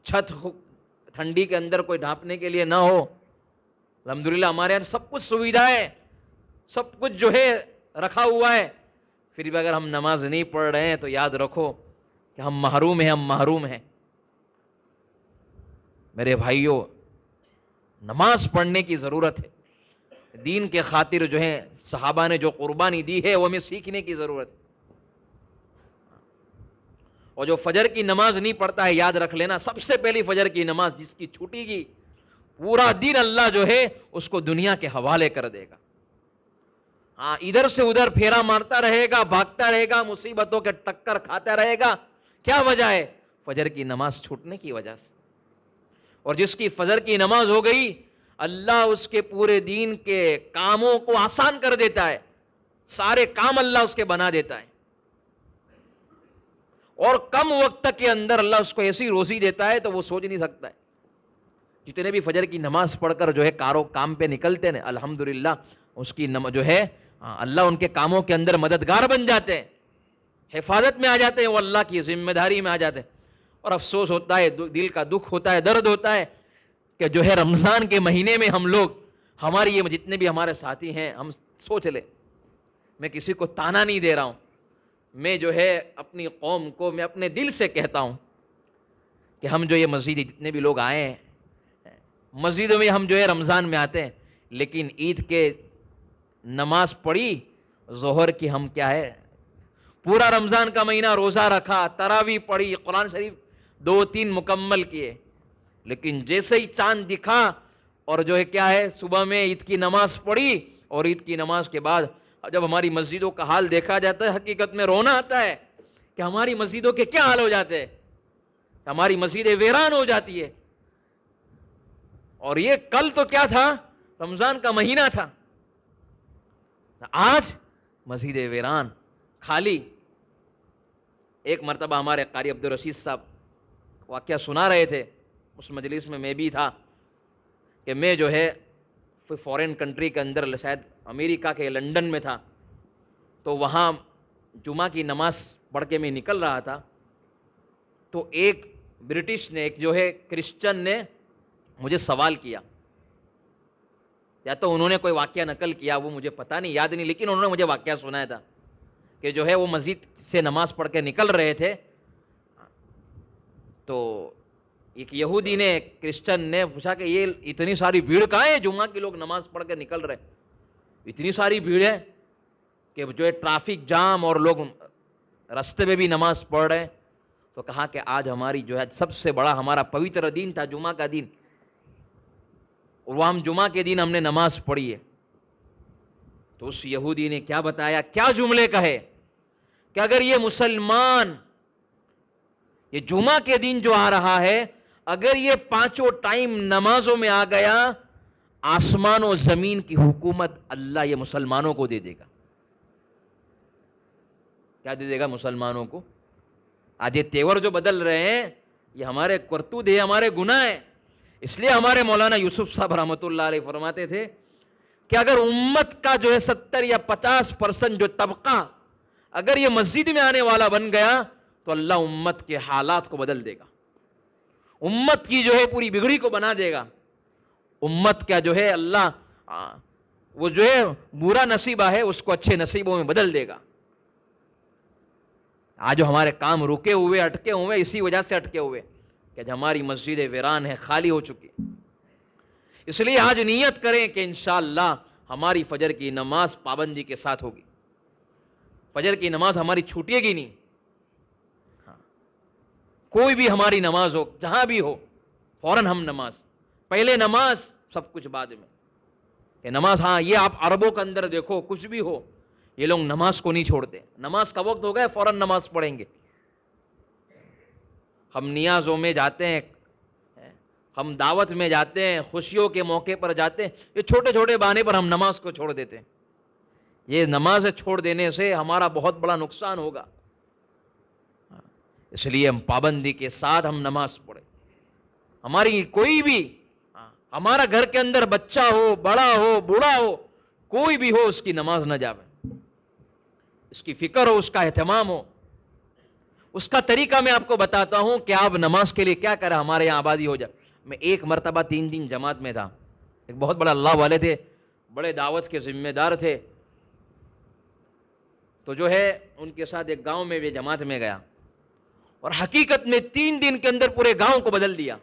چھت ٹھنڈی کے اندر کوئی ڈھانپنے کے لیے نہ ہو، الحمدللہ ہمارے یہاں سب کچھ سویدھا ہے، سب کچھ جو ہے رکھا ہوا ہے، پھر بھی اگر ہم نماز نہیں پڑھ رہے ہیں تو یاد رکھو کہ ہم محروم ہیں، ہم محروم ہیں۔ میرے بھائیوں، نماز پڑھنے کی ضرورت ہے، دین کے خاطر جو ہے صحابہ نے جو قربانی دی ہے وہ ہمیں سیکھنے کی ضرورت ہے۔ اور جو فجر کی نماز نہیں پڑھتا ہے، یاد رکھ لینا، سب سے پہلی فجر کی نماز جس کی چھوٹی گی، پورا دن اللہ جو ہے اس کو دنیا کے حوالے کر دے گا۔ ہاں، ادھر سے ادھر پھیرا مارتا رہے گا، بھاگتا رہے گا، مصیبتوں کے ٹکر کھاتا رہے گا۔ کیا وجہ ہے؟ فجر کی نماز چھوٹنے کی وجہ سے۔ اور جس کی فجر کی نماز ہو گئی، اللہ اس کے پورے دین کے کاموں کو آسان کر دیتا ہے، سارے کام اللہ اس کے بنا دیتا ہے، اور کم وقت کے اندر اللہ اس کو ایسی روزی دیتا ہے تو وہ سوچ نہیں سکتا ہے۔ جتنے بھی فجر کی نماز پڑھ کر جو ہے کام پہ نکلتے ہیں، الحمدللہ اس کی جو ہے اللہ ان کے کاموں کے اندر مددگار بن جاتے ہیں، حفاظت میں آ جاتے ہیں، وہ اللہ کی ذمہ داری میں آ جاتے ہیں. اور افسوس ہوتا ہے، دل کا دکھ ہوتا ہے، درد ہوتا ہے کہ جو ہے رمضان کے مہینے میں ہم لوگ، ہماری یہ جتنے بھی ہمارے ساتھی ہیں، ہم سوچ لیں، میں کسی کو تانا نہیں دے رہا ہوں، میں جو ہے اپنی قوم کو میں اپنے دل سے کہتا ہوں کہ ہم جو یہ مسجد جتنے بھی لوگ آئے ہیں، مسجدوں میں ہم جو ہے رمضان میں آتے ہیں، لیکن عید کے نماز پڑھی ظہر کی، ہم کیا ہے پورا رمضان کا مہینہ روزہ رکھا، تراویح پڑھی، قرآن شریف 2-3 مکمل کیے، لیکن جیسے ہی چاند دکھا اور جو ہے کیا ہے صبح میں عید کی نماز پڑھی، اور عید کی نماز کے بعد جب ہماری مسجدوں کا حال دیکھا جاتا ہے، حقیقت میں رونا آتا ہے کہ ہماری مسجدوں کے کیا حال ہو جاتے ہیں، ہماری مسجدیں ویران ہو جاتی ہے. اور یہ کل تو کیا تھا، رمضان کا مہینہ تھا، آج مسجدیں ویران، خالی. ایک مرتبہ ہمارے قاری عبدالرشید صاحب واقعہ سنا رہے تھے، اس مجلس میں بھی تھا، کہ میں جو ہے فورین کنٹری کے اندر، شاید امریکہ کے لنڈن میں تھا، تو وہاں جمعہ کی نماز پڑھ کے میں نکل رہا تھا، تو ایک برٹش نے، ایک جو ہے کرسچن نے مجھے سوال کیا، یا تو انہوں نے کوئی واقعہ نقل کیا، وہ مجھے پتہ نہیں، یاد نہیں، لیکن انہوں نے مجھے واقعہ سنایا تھا کہ جو ہے وہ مسجد سے نماز پڑھ کے نکل رہے تھے، تو ایک یہودی نے، کرسچن نے پوچھا کہ یہ اتنی ساری بھیڑ کہاں ہے، جمعہ کے لوگ نماز پڑھ کے نکل رہے، اتنی ساری بھیڑ ہے کہ جو ہے ٹرافک جام اور لوگ راستے میں بھی نماز پڑھ رہے ہیں. تو کہا کہ آج ہماری جو ہے سب سے بڑا ہمارا پوتر دن تھا، جمعہ کا دن، اور وہ ہم جمعہ کے دن ہم نے نماز پڑھی ہے. تو اس یہودی نے کیا بتایا، کیا جملے کہے کہ اگر یہ مسلمان یہ جمعہ کے دن جو آ رہا ہے، اگر یہ 5 ٹائم نمازوں میں آ گیا، آسمان و زمین کی حکومت اللہ یہ مسلمانوں کو دے دے گا. کیا دے دے گا مسلمانوں کو؟ آج یہ تیور جو بدل رہے ہیں، یہ ہمارے کرتوت ہے، ہمارے گناہ ہیں. اس لیے ہمارے مولانا یوسف صاحب رحمۃ اللہ علیہ فرماتے تھے کہ اگر امت کا جو ہے 70 یا 50% جو طبقہ اگر یہ مسجد میں آنے والا بن گیا، تو اللہ امت کے حالات کو بدل دے گا، امت کی جو ہے پوری بگڑی کو بنا دے گا. امت کا جو ہے اللہ وہ جو ہے برا نصیبہ ہے، اس کو اچھے نصیبوں میں بدل دے گا. آج جو ہمارے کام رکے ہوئے، اٹکے ہوئے، اسی وجہ سے اٹکے ہوئے کہ ہماری مسجدیں ویران ہیں، خالی ہو چکی. اس لیے آج نیت کریں کہ انشاءاللہ ہماری فجر کی نماز پابندی کے ساتھ ہوگی، فجر کی نماز ہماری چھوٹے گی نہیں. کوئی بھی ہماری نماز ہو، جہاں بھی ہو، فوراً ہم نماز، پہلے نماز سب کچھ بعد میں. کہ نماز، ہاں یہ آپ عربوں کے اندر دیکھو، کچھ بھی ہو یہ لوگ نماز کو نہیں چھوڑتے، نماز کا وقت ہو گیا فوراً نماز پڑھیں گے. ہم نیازوں میں جاتے ہیں، ہم دعوت میں جاتے ہیں، خوشیوں کے موقع پر جاتے ہیں، یہ چھوٹے چھوٹے بہانے پر ہم نماز کو چھوڑ دیتے ہیں. یہ نماز چھوڑ دینے سے ہمارا بہت بڑا نقصان ہوگا. اس لیے ہم پابندی کے ساتھ ہم نماز پڑھیں. ہماری کوئی بھی، ہمارا گھر کے اندر بچہ ہو، بڑا ہو، بوڑھا ہو، کوئی بھی ہو، اس کی نماز نہ جاوے، اس کی فکر ہو، اس کا اہتمام ہو. اس کا طریقہ میں آپ کو بتاتا ہوں کہ آپ نماز کے لیے کیا کریں. ہمارے یہاں آبادی ہو جائے. میں ایک مرتبہ 3 دن جماعت میں تھا، ایک بہت بڑا اللہ والے تھے، بڑے دعوت کے ذمہ دار تھے، تو جو ہے ان کے ساتھ ایک گاؤں میں بھی جماعت میں گیا، اور حقیقت میں 3 دن کے اندر پورے گاؤں کو بدل دیا.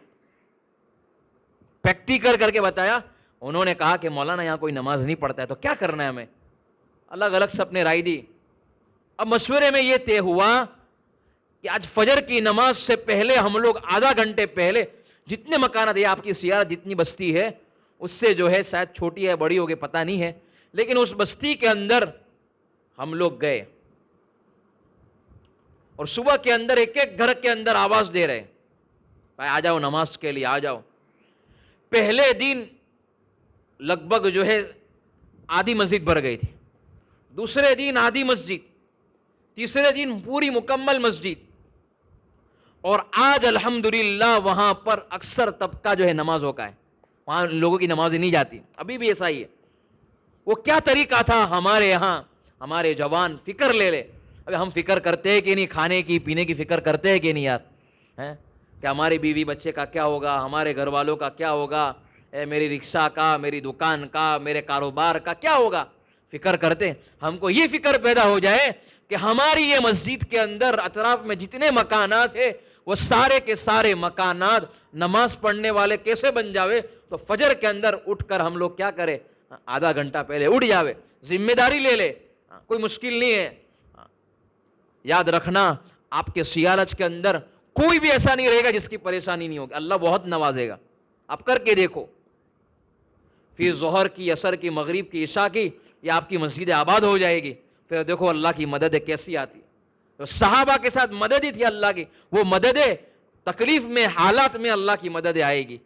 پریکٹیکل کر کے بتایا. انہوں نے کہا کہ مولانا یہاں کوئی نماز نہیں پڑھتا ہے تو کیا کرنا ہے ہمیں؟ الگ الگ سب نے رائے دی. اب مشورے میں یہ طے ہوا کہ آج فجر کی نماز سے پہلے ہم لوگ آدھا گھنٹے پہلے، جتنے مکانات ہے آپ کی سیارت جتنی بستی ہے اس سے جو ہے شاید چھوٹی ہے بڑی ہوگی پتہ نہیں ہے، لیکن اس بستی کے اندر ہم لوگ گئے، اور صبح کے اندر ایک ایک گھر کے اندر آواز دے رہے، بھائی آ جاؤ نماز کے لیے آ جاؤ. پہلے دن لگ بھگ جو ہے آدھی مسجد بھر گئی تھی، دوسرے دن آدھی مسجد، تیسرے دن پوری مکمل مسجد. اور آج الحمدللہ وہاں پر اکثر طبقہ جو ہے نمازوں کا ہے، وہاں لوگوں کی نمازیں نہیں جاتی، ابھی بھی ایسا ہی ہے. وہ کیا طریقہ تھا ہمارے یہاں. ہمارے جوان فکر لے لے. ابھی ہم فکر کرتے ہیں کہ نہیں, کھانے کی پینے کی فکر کرتے ہیں کہ نہیں یار, کہ ہماری بیوی بچے کا کیا ہوگا, ہمارے گھر والوں کا کیا ہوگا, میری رکشہ کا, میری دکان کا, میرے کاروبار کا کیا ہوگا, فکر کرتے. ہم کو یہ فکر پیدا ہو جائے کہ ہماری یہ مسجد کے اندر اطراف میں جتنے مکانات ہیں وہ سارے کے سارے مکانات نماز پڑھنے والے کیسے بن جاوے, تو فجر کے اندر اٹھ کر ہم لوگ کیا کریں, آدھا گھنٹہ پہلے اٹھ جاوے, ذمہ داری لے لے, کوئی مشکل نہیں ہے. یاد رکھنا آپ کے سیالج کے اندر کوئی بھی ایسا نہیں رہے گا جس کی پریشانی نہیں ہوگی, اللہ بہت نوازے گا. آپ کر کے دیکھو, پھر ظہر کی, عصر کی, مغرب کی, عشاء کی, یہ آپ کی مسجد آباد ہو جائے گی. پھر دیکھو اللہ کی مدد کیسی آتی ہے. تو صحابہ کے ساتھ مدد ہی تھی اللہ کی, وہ مدد تکلیف میں, حالات میں اللہ کی مدد آئے گی.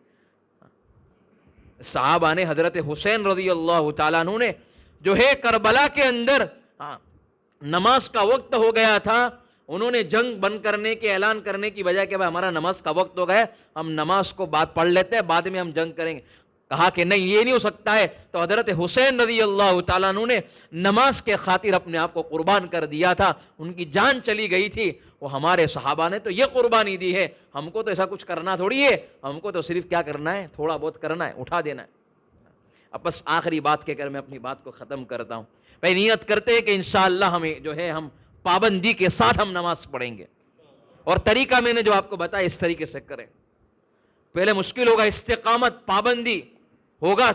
صحابہ نے حضرت حسین رضی اللہ تعالیٰ عنہ نے جو ہے کربلا کے اندر نماز کا وقت ہو گیا تھا, انہوں نے جنگ بند کرنے کے اعلان کرنے کی بجائے کہ بھائی ہمارا نماز کا وقت ہو گیا, ہم نماز کو بعد پڑھ لیتے ہیں, بعد میں ہم جنگ کریں گے. کہا کہ نہیں, یہ نہیں ہو سکتا ہے. تو حضرت حسین رضی اللہ تعالیٰ عنہ نے نماز کے خاطر اپنے آپ کو قربان کر دیا تھا, ان کی جان چلی گئی تھی. وہ ہمارے صحابہ نے تو یہ قربانی دی ہے, ہم کو تو ایسا کچھ کرنا تھوڑی ہے, ہم کو تو صرف کیا کرنا ہے, تھوڑا بہت کرنا ہے, اٹھا دینا ہے. اب بس آخری بات کہہ کر میں اپنی بات کو ختم کرتا ہوں. بھائی نیت کرتے ہیں کہ انشاءاللہ ہمیں جو ہے ہم پابندی کے ساتھ ہم نماز پڑھیں گے, اور طریقہ میں نے جو آپ کو بتایا اس طریقے سے کریں. پہلے مشکل ہوگا, استقامت, پابندی ہوگا,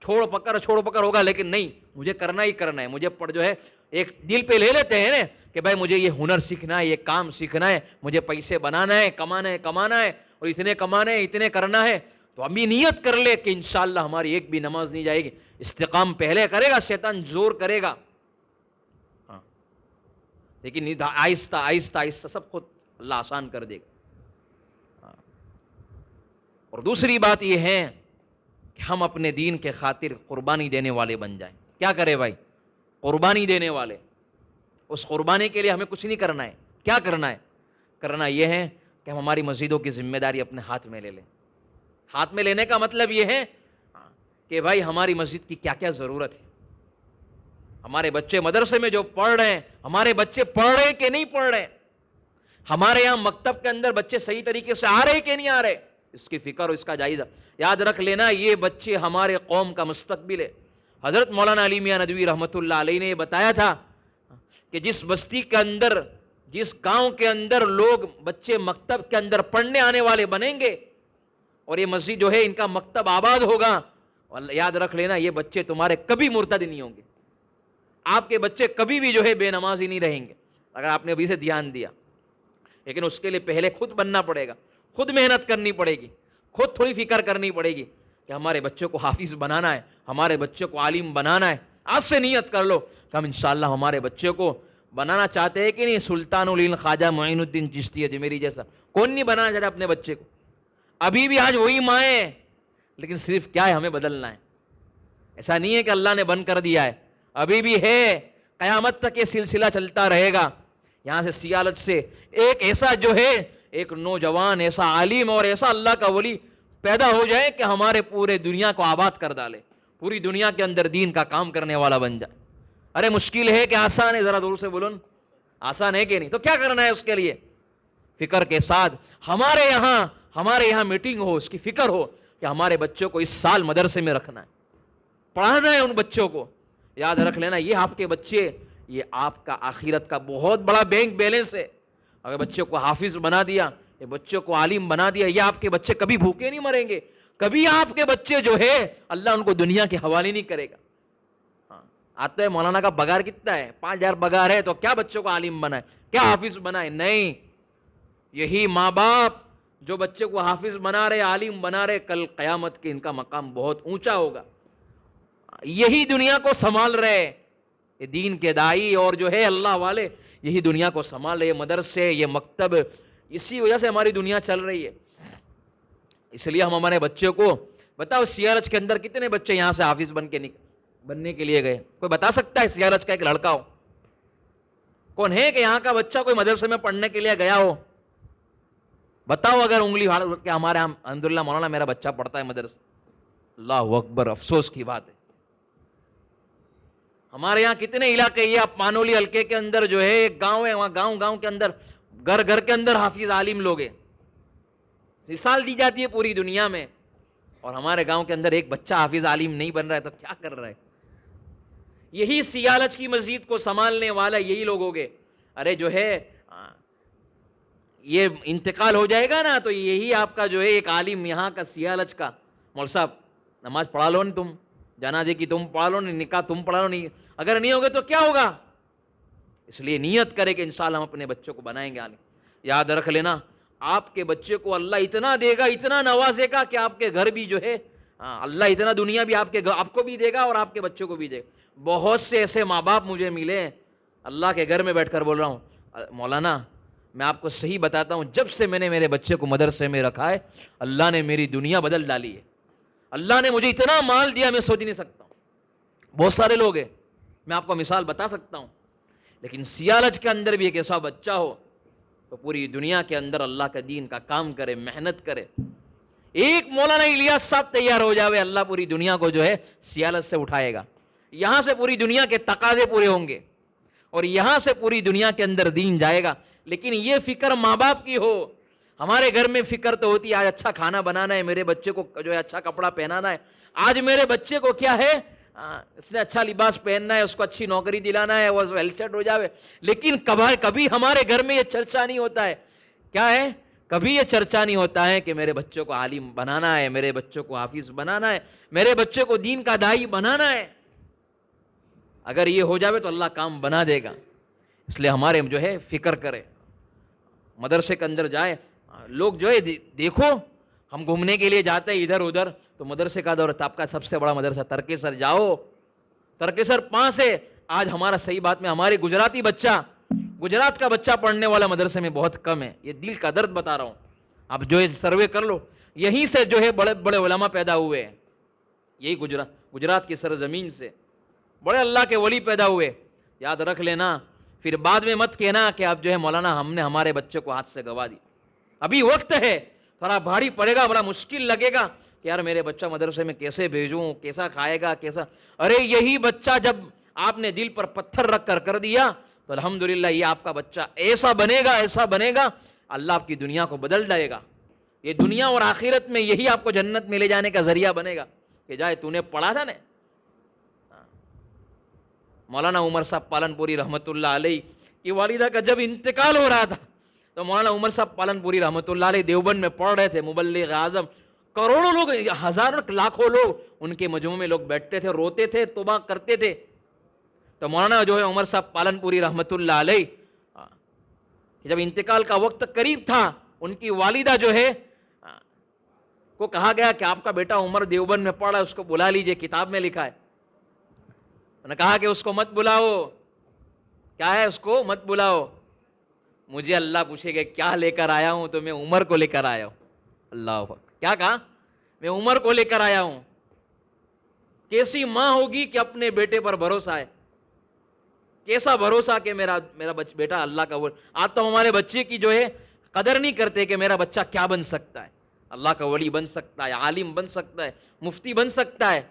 چھوڑ پکڑ ہوگا, لیکن نہیں, مجھے کرنا ہی کرنا ہے. مجھے جو ہے ایک دل پہ لے لیتے ہیں نا کہ بھائی مجھے یہ ہنر سیکھنا ہے, یہ کام سیکھنا ہے, مجھے پیسے بنانا ہے, کمانا ہے, اور اتنے کمانے ہیں, اتنے کرنا ہے. تو ہم بھی نیت کر لے کہ انشاءاللہ ہماری ایک بھی نماز نہیں جائے گی. استقام پہلے کرے گا, شیطان زور کرے گا, لیکن آہستہ آہستہ آہستہ سب خود اللہ آسان کر دے گا. اور دوسری بات یہ ہے کہ ہم اپنے دین کے خاطر قربانی دینے والے بن جائیں. کیا کرے بھائی, قربانی دینے والے. اس قربانی کے لیے ہمیں کچھ نہیں کرنا ہے. کیا کرنا ہے, کرنا یہ ہے کہ ہم ہماری مسجدوں کی ذمہ داری اپنے ہاتھ میں لے لیں. ہاتھ میں لینے کا مطلب یہ ہے کہ بھائی ہماری مسجد کی کیا کیا ضرورت ہے. ہمارے بچے مدرسے میں جو پڑھ رہے ہیں, ہمارے بچے پڑھ رہے ہیں کہ نہیں پڑھ رہے ہیں, ہمارے یہاں مکتب کے اندر بچے صحیح طریقے سے آ رہے کہ نہیں آ رہے, اس کی فکر اور اس کا جائزہ. یاد رکھ لینا یہ بچے ہمارے قوم کا مستقبل ہے. حضرت مولانا علی میاں ندوی رحمۃ اللہ علیہ نے یہ بتایا تھا کہ جس بستی کے اندر, جس گاؤں کے اندر لوگ بچے مکتب کے اندر پڑھنے آنے والے بنیں گے, اور یہ مسجد جو ہے ان کا مکتب آباد ہوگا, اور یاد رکھ لینا یہ بچے تمہارے کبھی مرتد نہیں ہوں گے. آپ کے بچے کبھی بھی جو ہے بے نماز ہی نہیں رہیں گے اگر آپ نے ابھی سے دھیان دیا. لیکن اس کے لیے پہلے خود بننا پڑے گا, خود محنت کرنی پڑے گی, خود تھوڑی فکر کرنی پڑے گی کہ ہمارے بچوں کو حافظ بنانا ہے, ہمارے بچوں کو عالم بنانا ہے. آج سے نیت کر لو کہ ہم انشاءاللہ ہمارے بچوں کو بنانا چاہتے ہیں کہ نہیں. سلطان العلم خواجہ معین الدین چشتی اجمیری جیسا کون نہیں بنانا چاہتا اپنے بچے کو. ابھی بھی آج وہی مائیں ہیں, لیکن صرف کیا ہے, ہمیں بدلنا ہے. ایسا نہیں ہے کہ اللہ نے بند کر دیا ہے, ابھی بھی ہے, قیامت تک یہ سلسلہ چلتا رہے گا. یہاں سے سیالت سے ایک ایسا جو ہے, ایک نوجوان ایسا عالم اور ایسا اللہ کا ولی پیدا ہو جائے کہ ہمارے پورے دنیا کو آباد کر ڈالے, پوری دنیا کے اندر دین کا کام کرنے والا بن جائے. ارے مشکل ہے کہ آسان ہے, ذرا دور سے بولو, آسان ہے کہ نہیں. تو کیا کرنا ہے اس کے لیے, فکر کے ساتھ ہمارے یہاں میٹنگ ہو, اس کی فکر ہو کہ ہمارے بچوں کو اس سال مدرسے میں رکھنا ہے, پڑھانا ہے ان بچوں کو. یاد رکھ لینا یہ آپ کے بچے, یہ آپ کا آخرت کا بہت بڑا بینک بیلنس ہے. اگر بچوں کو حافظ بنا دیا, یہ بچوں کو عالم بنا دیا, یہ آپ کے بچے کبھی بھوکے نہیں مریں گے. کبھی آپ کے بچے جو ہے اللہ ان کو دنیا کے حوالے نہیں کرے گا. آتا ہے مولانا کا پگار کتنا ہے, 5,000 پگار ہے, تو کیا بچوں کو عالم بنائے, کیا حافظ بنائے؟ نہیں. یہی ماں باپ جو بچے کو حافظ بنا رہے, عالم بنا رہے, کل قیامت کے ان کا مقام بہت اونچا ہوگا. یہی دنیا کو سنبھال رہے, یہ دین کے دائی اور جو ہے اللہ والے, یہی دنیا کو سنبھال رہے. یہ مدرسے, یہ مکتب, اسی وجہ سے ہماری دنیا چل رہی ہے. اس لیے ہم ہمارے بچوں کو, بتاؤ سیالج کے اندر کتنے بچے یہاں سے حافظ بننے کے لیے گئے؟ کوئی بتا سکتا ہے سیالج کا ایک لڑکا ہو, کون ہے کہ یہاں کا بچہ کوئی مدرسے میں پڑھنے کے لیے گیا ہو؟ بتاؤ اگر انگلی کہ ہمارے یہاں الحمدللہ مولانا میرا بچہ پڑھتا ہے مدرسے. اللہ اکبر, افسوس کی بات ہے. ہمارے یہاں کتنے علاقے، یہ آپ پانولی حلقے کے اندر جو ہے ایک گاؤں ہے، وہاں گاؤں کے اندر گھر گھر کے اندر حافظ عالم لوگ ہیں، مثال دی جاتی ہے پوری دنیا میں، اور ہمارے گاؤں کے اندر ایک بچہ حافظ عالم نہیں بن رہا ہے تو کیا کر رہا ہے؟ یہی سیالچ کی مسجد کو سنبھالنے والا یہی لوگ ہوگے. ارے جو ہے یہ انتقال ہو جائے گا نا تو یہی آپ کا جو ہے ایک عالم یہاں کا سیالچ کا، مول صاحب نماز پڑھا لو نا، تم جنازے کی تم پڑھا لو، نکاح تم پڑھا لو، نہیں اگر نہیں ہوگے تو کیا ہوگا؟ اس لیے نیت کرے کہ انشاءاللہ ہم اپنے بچوں کو بنائیں گے عالم. یاد رکھ لینا آپ کے بچے کو اللہ اتنا دے گا، اتنا نوازے گا کہ آپ کے گھر بھی جو ہے اللہ اتنا دنیا بھی آپ کو بھی دے گا اور آپ کے بچوں کو بھی دے گا. بہت سے ایسے ماں باپ مجھے ملے ہیں، اللہ کے گھر میں بیٹھ کر بول رہا ہوں مولانا میں آپ کو صحیح بتاتا ہوں، جب سے میں نے میرے بچے کو مدرسے میں رکھا ہے اللہ نے میری دنیا بدل ڈالی ہے، اللہ نے مجھے اتنا مال دیا میں سوچ نہیں سکتا ہوں. بہت سارے لوگ ہیں، میں آپ کو مثال بتا سکتا ہوں، لیکن سیالچ کے اندر بھی ایک ایسا بچہ ہو تو پوری دنیا کے اندر اللہ کا دین کا کام کرے، محنت کرے. ایک مولانا الیاس صاحب تیار ہو جاوے، اللہ پوری دنیا کو جو ہے سیالچ سے اٹھائے گا. یہاں سے پوری دنیا کے تقاضے پورے ہوں گے اور یہاں سے پوری دنیا کے اندر دین جائے گا. لیکن یہ فکر ماں باپ کی ہو. ہمارے گھر میں فکر تو ہوتی ہے آج اچھا کھانا بنانا ہے، میرے بچے کو جو ہے اچھا کپڑا پہنانا ہے، آج میرے بچے کو کیا ہے اس نے اچھا لباس پہننا ہے، اس کو اچھی نوکری دلانا ہے، وہ ویل سیٹ ہو جاوے. لیکن کبھی ہمارے گھر میں یہ چرچا نہیں ہوتا ہے، کیا ہے، کبھی یہ چرچا نہیں ہوتا ہے کہ میرے بچوں کو عالم بنانا ہے، میرے بچوں کو حافظ بنانا ہے، میرے بچے کو دین کا داعی بنانا ہے. اگر یہ ہو جاوے تو اللہ کام بنا دے گا. اس لیے ہمارے جو ہے فکر کرے، مدرسے کے اندر جائے. لوگ جو ہے دیکھو ہم گھومنے کے لیے جاتے ہیں ادھر ادھر تو مدرسے کا دور، آپ کا سب سے بڑا مدرسہ ترکیسر جاؤ، ترکیسر 5 ہے. آج ہمارا صحیح بات میں ہمارے گجراتی بچہ، گجرات کا بچہ پڑھنے والا مدرسے میں بہت کم ہے. یہ دل کا درد بتا رہا ہوں، آپ جو ہے سروے کر لو، یہیں سے جو ہے بڑے بڑے علماء پیدا ہوئے ہیں، یہی گجرات کی سرزمین سے بڑے اللہ کے ولی پیدا ہوئے. یاد رکھ لینا، پھر بعد میں مت کہنا کہ آپ جو ہے مولانا ہم نے ہمارے بچے کو ہاتھ سے گوا دی. ابھی وقت ہے، تھوڑا بھاری پڑے گا، بڑا مشکل لگے گا کہ یار میرے بچہ مدرسے میں کیسے بھیجوں، کیسا کھائے گا، کیسا. ارے یہی بچہ جب آپ نے دل پر پتھر رکھ کر دیا تو الحمدللہ یہ آپ کا بچہ ایسا بنے گا اللہ آپ کی دنیا کو بدل جائے گا. یہ دنیا اور آخرت میں یہی آپ کو جنت میں لے جانے کا ذریعہ بنے گا کہ جائے تو نے پڑھا تھا نا. مولانا عمر صاحب پالن پوری رحمۃ اللہ علیہ کی والدہ کا جب انتقال ہو رہا تھا تو مولانا عمر صاحب پالن پوری رحمۃ اللہ علیہ دیوبند میں پڑھ رہے تھے، مبلغ اعظم، کروڑوں لوگ، ہزاروں لاکھوں لوگ ان کے مجمع میں لوگ بیٹھتے تھے، روتے تھے، توبہ کرتے تھے. تو مولانا جو ہے عمر صاحب پالن پوری رحمۃ اللہ علیہ جب انتقال کا وقت قریب تھا، ان کی والدہ جو ہے کو کہا گیا کہ آپ کا بیٹا عمر دیوبند میں پڑھا ہے، اس کو بلا لیجئے، کتاب میں لکھا ہے. نے کہا کہ اس کو مت بلاؤ. کیا ہے؟ اس کو مت بلاؤ. مجھے اللہ پوچھے گا کیا لے کر آیا ہوں تو میں عمر کو لے کر آیا ہوں. اللہ اکبر. کیا کہا؟ میں عمر کو لے کر آیا ہوں. کیسی ماں ہوگی کہ اپنے بیٹے پر بھروسہ ہے، کیسا بھروسہ کہ میرا بیٹا اللہ کا ولی. آج تو ہمارے بچے کی جو ہے قدر نہیں کرتے کہ میرا بچہ کیا بن سکتا ہے، اللہ کا ولی بن سکتا ہے، عالم بن سکتا ہے، مفتی بن سکتا ہے.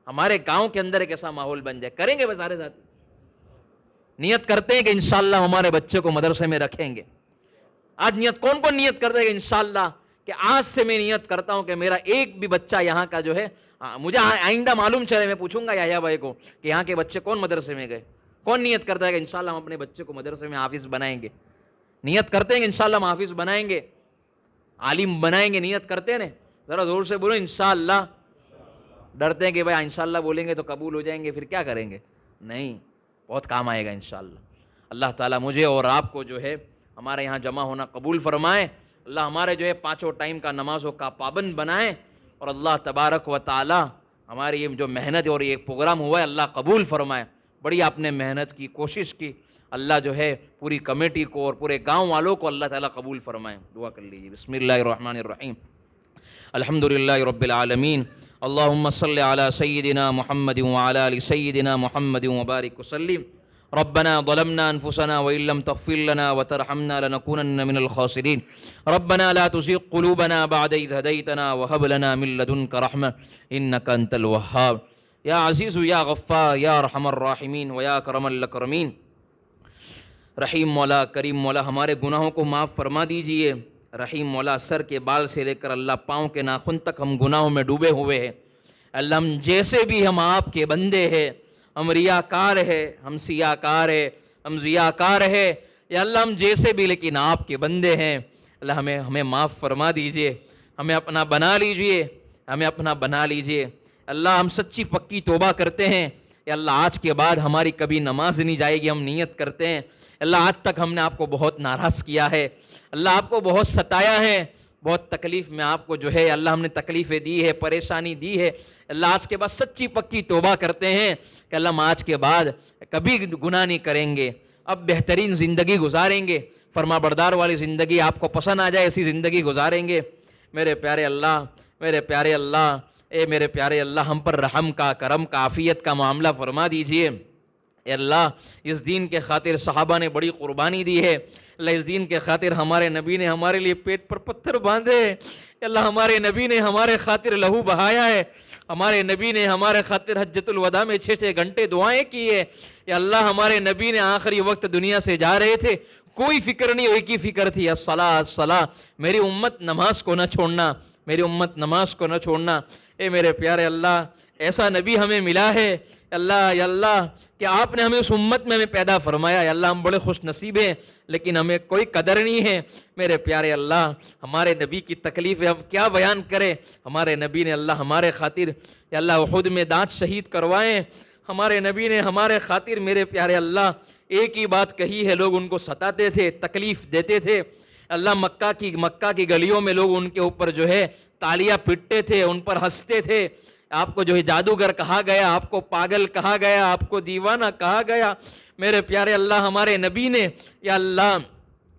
ہمارے گاؤں کے اندر ایک ایسا ماحول بن جائے. کریں گے بازار ساتھ، نیت کرتے ہیں کہ انشاءاللہ ہمارے بچے کو مدرسے میں رکھیں گے. آج نیت کون نیت کرتے ہیں کہ انشاءاللہ کہ آج سے میں نیت کرتا ہوں کہ میرا ایک بھی بچہ یہاں کا جو ہے مجھے آئندہ معلوم چلے، میں پوچھوں گا یحییٰ بھائی کو کہ یہاں کے بچے کون مدرسے میں گئے. کون نیت کرتا ہے کہ انشاءاللہ ہم اپنے بچے کو مدرسے میں حافظ بنائیں گے؟ نیت کرتے ہیں کہ انشاءاللہ ہم حافظ بنائیں گے، عالم بنائیں گے. نیت کرتے ہیں نا، ذرا زور سے بولو انشاءاللہ. ڈرتے ہیں کہ بھائی انشاءاللہ بولیں گے تو قبول ہو جائیں گے، پھر کیا کریں گے؟ نہیں، بہت کام آئے گا انشاءاللہ. اللہ تعالیٰ مجھے اور آپ کو جو ہے ہمارے یہاں جمع ہونا قبول فرمائے. اللہ ہمارے جو ہے 5 ٹائم کا نمازوں کا پابند بنائے. اور اللہ تبارک و تعالیٰ ہماری یہ جو محنت اور یہ پروگرام ہوا ہے اللہ قبول فرمائے. بڑی آپ نے محنت کی، کوشش کی. اللہ جو ہے پوری کمیٹی کو اور پورے گاؤں والوں کو اللہ تعالیٰ قبول فرمائے. دعا کر لیجیے. بسم اللہ الرحمن الرحیم. الحمدللہ رب العالمین. اللہم صلی علی سیدنا محمد وعلی آل سیدنا محمد وبارک وسلم. ربنا ظلمنا انفسنا وان لم تغفر لنا وترحمنا لنكونن من الخاسرين. ربنا لا تزغ قلوبنا بعد إذ هديتنا وهب لنا من لدنك رحمة إنك أنت الوهاب. یا عزیز یا غفار یا ارحم الراحمین و یا کرم الاکرمین۔ رحیم مولا، کریم مولا، ہمارے گناہوں کو معاف فرما دیجئے۔ رحیم مولا، سر کے بال سے لے کر اللہ پاؤں کے ناخن تک ہم گناہوں میں ڈوبے ہوئے ہیں۔ اللہ ہم جیسے بھی ہم آپ کے بندے ہیں، ہم ریاکار ہے، ہم سیاکار ہے، ہم ضیاکار ہے، یا اللہ ہم جیسے بھی لیکن آپ کے بندے ہیں۔ اللہ ہمیں معاف فرما دیجئے، ہمیں اپنا بنا لیجئے، ہمیں اپنا بنا لیجئے۔ اللہ ہم سچی پکی توبہ کرتے ہیں، یا اللہ آج کے بعد ہماری کبھی نماز نہیں جائے گی، ہم نیت کرتے ہیں۔ اللہ آج تک ہم نے آپ کو بہت ناراض کیا ہے، اللہ آپ کو بہت ستایا ہے، بہت تکلیف میں آپ کو جو ہے اللہ ہم نے تکلیفیں دی ہے، پریشانی دی ہے۔ اللہ آج کے بعد سچی پکی توبہ کرتے ہیں کہ اللہ ہم آج کے بعد کبھی گناہ نہیں کریں گے، اب بہترین زندگی گزاریں گے، فرما بردار والی زندگی آپ کو پسند آ جائے ایسی زندگی گزاریں گے۔ میرے پیارے اللہ، میرے پیارے اللہ، اے میرے پیارے اللہ، ہم پر رحم کا، کرم کا، عافیت کا معاملہ فرما دیجئے۔ اے اللہ، اس دین کے خاطر صحابہ نے بڑی قربانی دی ہے، اللہ اس دین کے خاطر ہمارے نبی نے ہمارے لیے پیٹ پر پتھر باندھے، اے اللہ ہمارے نبی نے ہمارے خاطر لہو بہایا ہے، ہمارے نبی نے ہمارے خاطر حجۃ الوداع میں 6 گھنٹے دعائیں کی ہے۔ یا اللہ ہمارے نبی نے آخری وقت دنیا سے جا رہے تھے، کوئی فکر نہیں، ایک ہی فکر تھی، الصلاۃ الصلاۃ، میری امت نماز کو نہ چھوڑنا، میری امت نماز کو نہ چھوڑنا۔ اے میرے پیارے اللہ، ایسا نبی ہمیں ملا ہے اللہ، یا اللہ کہ آپ نے ہمیں اس امت میں پیدا فرمایا، یا اللہ ہم بڑے خوش نصیب ہیں، لیکن ہمیں کوئی قدر نہیں ہے۔ میرے پیارے اللہ، ہمارے نبی کی تکلیفیں ہم کیا بیان کریں۔ ہمارے نبی نے اللہ ہمارے خاطر یا اللہ احد میں دانت شہید کروائے، ہمارے نبی نے ہمارے خاطر میرے پیارے اللہ ایک ہی بات کہی ہے، لوگ ان کو ستاتے تھے، تکلیف دیتے تھے، اللہ مکہ کی گلیوں میں لوگ ان کے اوپر جو ہے تالیاں پیٹتے تھے، ان پر ہنستے تھے، آپ کو جو ہے جادوگر کہا گیا، آپ کو پاگل کہا گیا، آپ کو دیوانہ کہا گیا۔ میرے پیارے اللہ، ہمارے نبی نے یا اللہ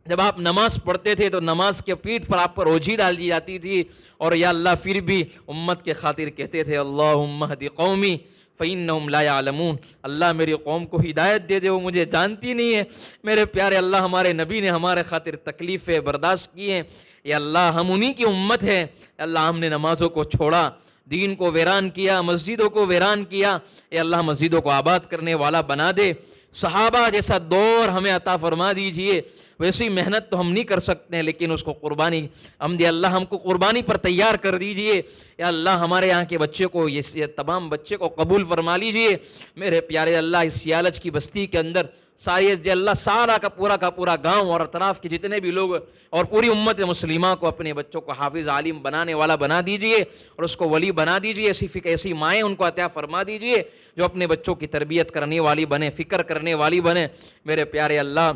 جب آپ نماز پڑھتے تھے تو نماز کے پیٹھ پر آپ پر اوجھی ڈال دی جاتی تھی، اور یا اللہ پھر بھی امت کے خاطر کہتے تھے اللہم اہد قومی فإنہم لا یعلمون، اللہ میری قوم کو ہدایت دے دے، وہ مجھے جانتی نہیں ہے۔ میرے پیارے اللہ، ہمارے نبی نے ہمارے خاطر تکلیفیں برداشت کی ہیں، یا اللہ ہم انہی کی امت ہیں۔ اللہ ہم نے نمازوں کو چھوڑا، دین کو ویران کیا، مسجدوں کو ویران کیا، اے اللہ مسجدوں کو آباد کرنے والا بنا دے۔ صحابہ جیسا دور ہمیں عطا فرما دیجئے، ویسی محنت تو ہم نہیں کر سکتے ہیں، لیکن اس کو قربانی اللہ ہم کو قربانی پر تیار کر دیجئے۔ یا اللہ ہمارے یہاں کے بچے کو، یہ تمام بچے کو قبول فرما لیجئے۔ میرے پیارے اللہ، اس سیالچ کی بستی کے اندر ساری اللہ سارا کا پورا گاؤں اور اطراف کے جتنے بھی لوگ اور پوری امت مسلمہ کو اپنے بچوں کو حافظ عالم بنانے والا بنا دیجئے، اور اس کو ولی بنا دیجئے۔ ایسی مائیں ان کو عطا فرما دیجئے جو اپنے بچوں کی تربیت کرنے والی بنے، فکر کرنے والی بنے۔ میرے پیارے اللہ،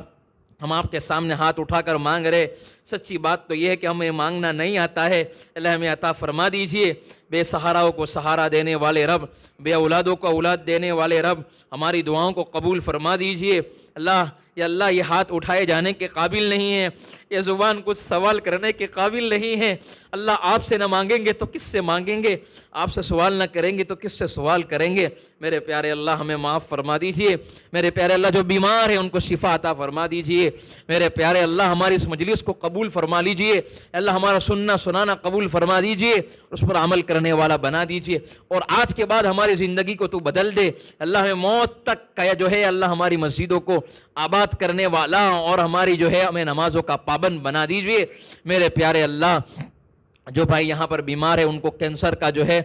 ہم آپ کے سامنے ہاتھ اٹھا کر مانگ رہے، سچی بات تو یہ ہے کہ ہمیں مانگنا نہیں آتا ہے، اللہ ہمیں عطا فرما دیجئے۔ بے سہاراؤں کو سہارا دینے والے رب، بے اولادوں کو اولاد دینے والے رب، ہماری دعاؤں کو قبول فرما دیجئے۔ اللہ، یا اللہ یہ ہاتھ اٹھائے جانے کے قابل نہیں ہے، یہ زبان کچھ سوال کرنے کے قابل نہیں ہے۔ اللہ آپ سے نہ مانگیں گے تو کس سے مانگیں گے، آپ سے سوال نہ کریں گے تو کس سے سوال کریں گے۔ میرے پیارے اللہ، ہمیں معاف فرما دیجئے۔ میرے پیارے اللہ، جو بیمار ہیں ان کو شفا عطا فرما دیجئے۔ میرے پیارے اللہ، ہماری اس مجلس کو قبول فرما لیجئے۔ اللہ ہمارا سننا سنانا قبول فرما دیجئے، اس پر عمل کرنے والا بنا دیجئے، اور آج کے بعد ہماری زندگی کو تو بدل دے۔ اللہ ہمیں موت تک کا جو ہے اللہ ہماری مسجدوں کو آباد کرنے والا، اور ہماری جو ہے ہمیں نمازوں کا پابند بنا دیجئے۔ میرے پیارے اللہ، جو بھائی یہاں پر بیمار ہے، ان کو کینسر کا جو ہے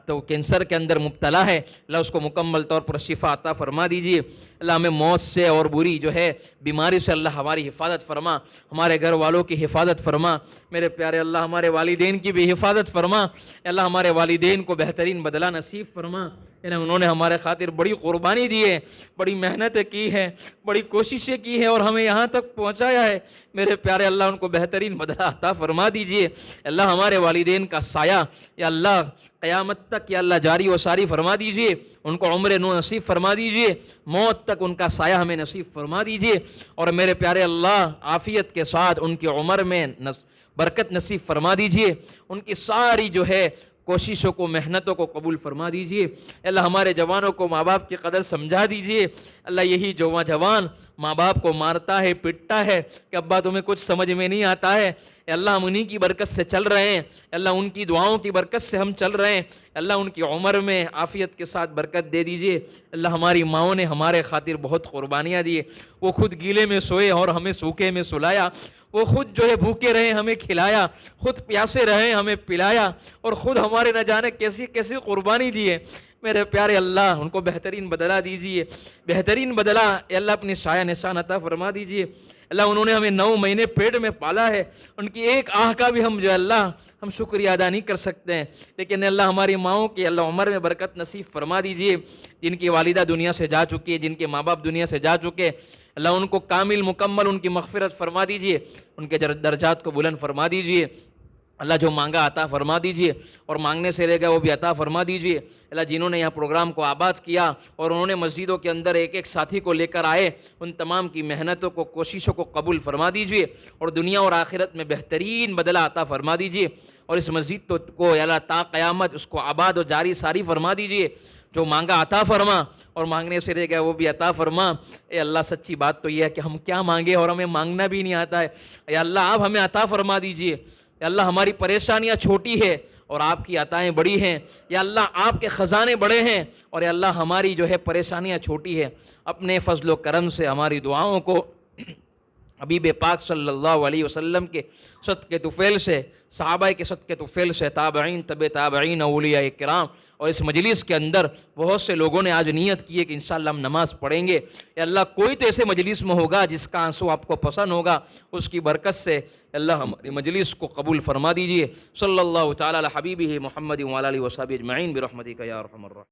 تو کینسر کے اندر مبتلا ہے، اللہ اس کو مکمل طور پر شفا عطا فرما دیجئے۔ اللہ ہمیں موت سے اور بری جو ہے بیماری سے اللہ ہماری حفاظت فرما، ہمارے گھر والوں کی حفاظت فرما۔ میرے پیارے اللہ، ہمارے والدین کی بھی حفاظت فرما، اللہ ہمارے والدین کو بہترین بدلہ نصیب فرما۔ انہوں نے ہمارے خاطر بڑی قربانی دی ہے، بڑی محنتیں کی ہے، بڑی کوششیں کی ہے، اور ہمیں یہاں تک پہنچایا ہے۔ میرے پیارے اللہ، ان کو بہترین بدلہ عطا فرما دیجئے۔ اللہ ہمارے والدین کا سایہ یا اللہ قیامت تک یا اللہ جاری و ساری فرما دیجئے، ان کو عمر نو نصیب فرما دیجئے، موت تک ان کا سایہ ہمیں نصیب فرما دیجئے، اور میرے پیارے اللہ عافیت کے ساتھ ان کی عمر میں برکت نصیب فرما دیجئے، ان کی ساری جو ہے کوششوں کو، محنتوں کو قبول فرما دیجئے۔ اللہ ہمارے جوانوں کو ماں باپ کی قدر سمجھا دیجئے۔ اللہ یہی جوان ماں باپ کو مارتا ہے، پٹتا ہے کہ ابا تمہیں کچھ سمجھ میں نہیں آتا ہے، اللہ ہم انہی کی برکت سے چل رہے ہیں، اللہ ان کی دعاؤں کی برکت سے ہم چل رہے ہیں، اللہ ان کی عمر میں عافیت کے ساتھ برکت دے دیجئے۔ اللہ ہماری ماؤں نے ہمارے خاطر بہت قربانیاں دیے، وہ خود گیلے میں سوئے اور ہمیں سوکھے میں سلایا، وہ خود جو ہے بھوکے رہے ہمیں کھلایا، خود پیاسے رہے ہمیں پلایا، اور خود ہمارے نہ جانے کیسی کیسی قربانی دیے۔ میرے پیارے اللہ ان کو بہترین بدلہ دیجئے، بہترین بدلہ اے اللہ اپنی سایہ نشان عطا فرما دیجئے۔ اللہ انہوں نے ہمیں 9 مہینے پیٹ میں پالا ہے، ان کی ایک آہ کا بھی ہم جو اللہ ہم شکریہ ادا نہیں کر سکتے ہیں، لیکن اللہ ہماری ماؤں کی اللہ عمر میں برکت نصیب فرما دیجئے، جن کی والدہ دنیا سے جا چکی ہے، جن کے ماں باپ دنیا سے جا چکے، اللہ ان کو کامل مکمل ان کی مغفرت فرما دیجئے، ان کے درجات کو بلند فرما دیجئے۔ اللہ جو مانگا عطا فرما دیجئے، اور مانگنے سے رہ گیا وہ بھی عطا فرما دیجئے۔ اللہ جنہوں نے یہاں پروگرام کو آباد کیا اور انہوں نے مسجدوں کے اندر ایک ایک ساتھی کو لے کر آئے، ان تمام کی محنتوں کو کوششوں کو قبول فرما دیجئے، اور دنیا اور آخرت میں بہترین بدلہ عطا فرما دیجئے، اور اس مسجد کو یا اللہ تا قیامت اس کو آباد و جاری ساری فرما دیجئے۔ جو مانگا عطا فرما، اور مانگنے سے رہ گیا وہ بھی عطا فرما۔ اے اللہ سچی بات تو یہ ہے کہ ہم کیا مانگے اور ہمیں مانگنا بھی نہیں آتا ہے، اے اللہ آپ ہمیں عطا فرما دیجئے۔ یا اللہ ہماری پریشانیاں چھوٹی ہے اور آپ کی عطائیں بڑی ہیں، یا اللہ آپ کے خزانے بڑے ہیں، اور یا اللہ ہماری جو ہے پریشانیاں چھوٹی ہے۔ اپنے فضل و کرم سے ہماری دعاؤں کو حبیب پاک صلی اللہ علیہ وسلم کے صدقے طفیل سے، صحابہ کے صدقے طفیل سے، تابعین تبع تابعین اولیاء کرام، اور اس مجلس کے اندر بہت سے لوگوں نے آج نیت کی ہے کہ انشاءاللہ ہم نماز پڑھیں گے۔ یا اللہ کوئی تو ایسے مجلس میں ہوگا جس کا آنسو آپ کو پسند ہوگا، اس کی برکت سے اللہ ہماری مجلس کو قبول فرما دیجئے۔ صلی اللہ تعالی علی حبیبہ محمد وعلی آلہ وصحبہ اجمعین برحمتک یا ارحم الراحمین۔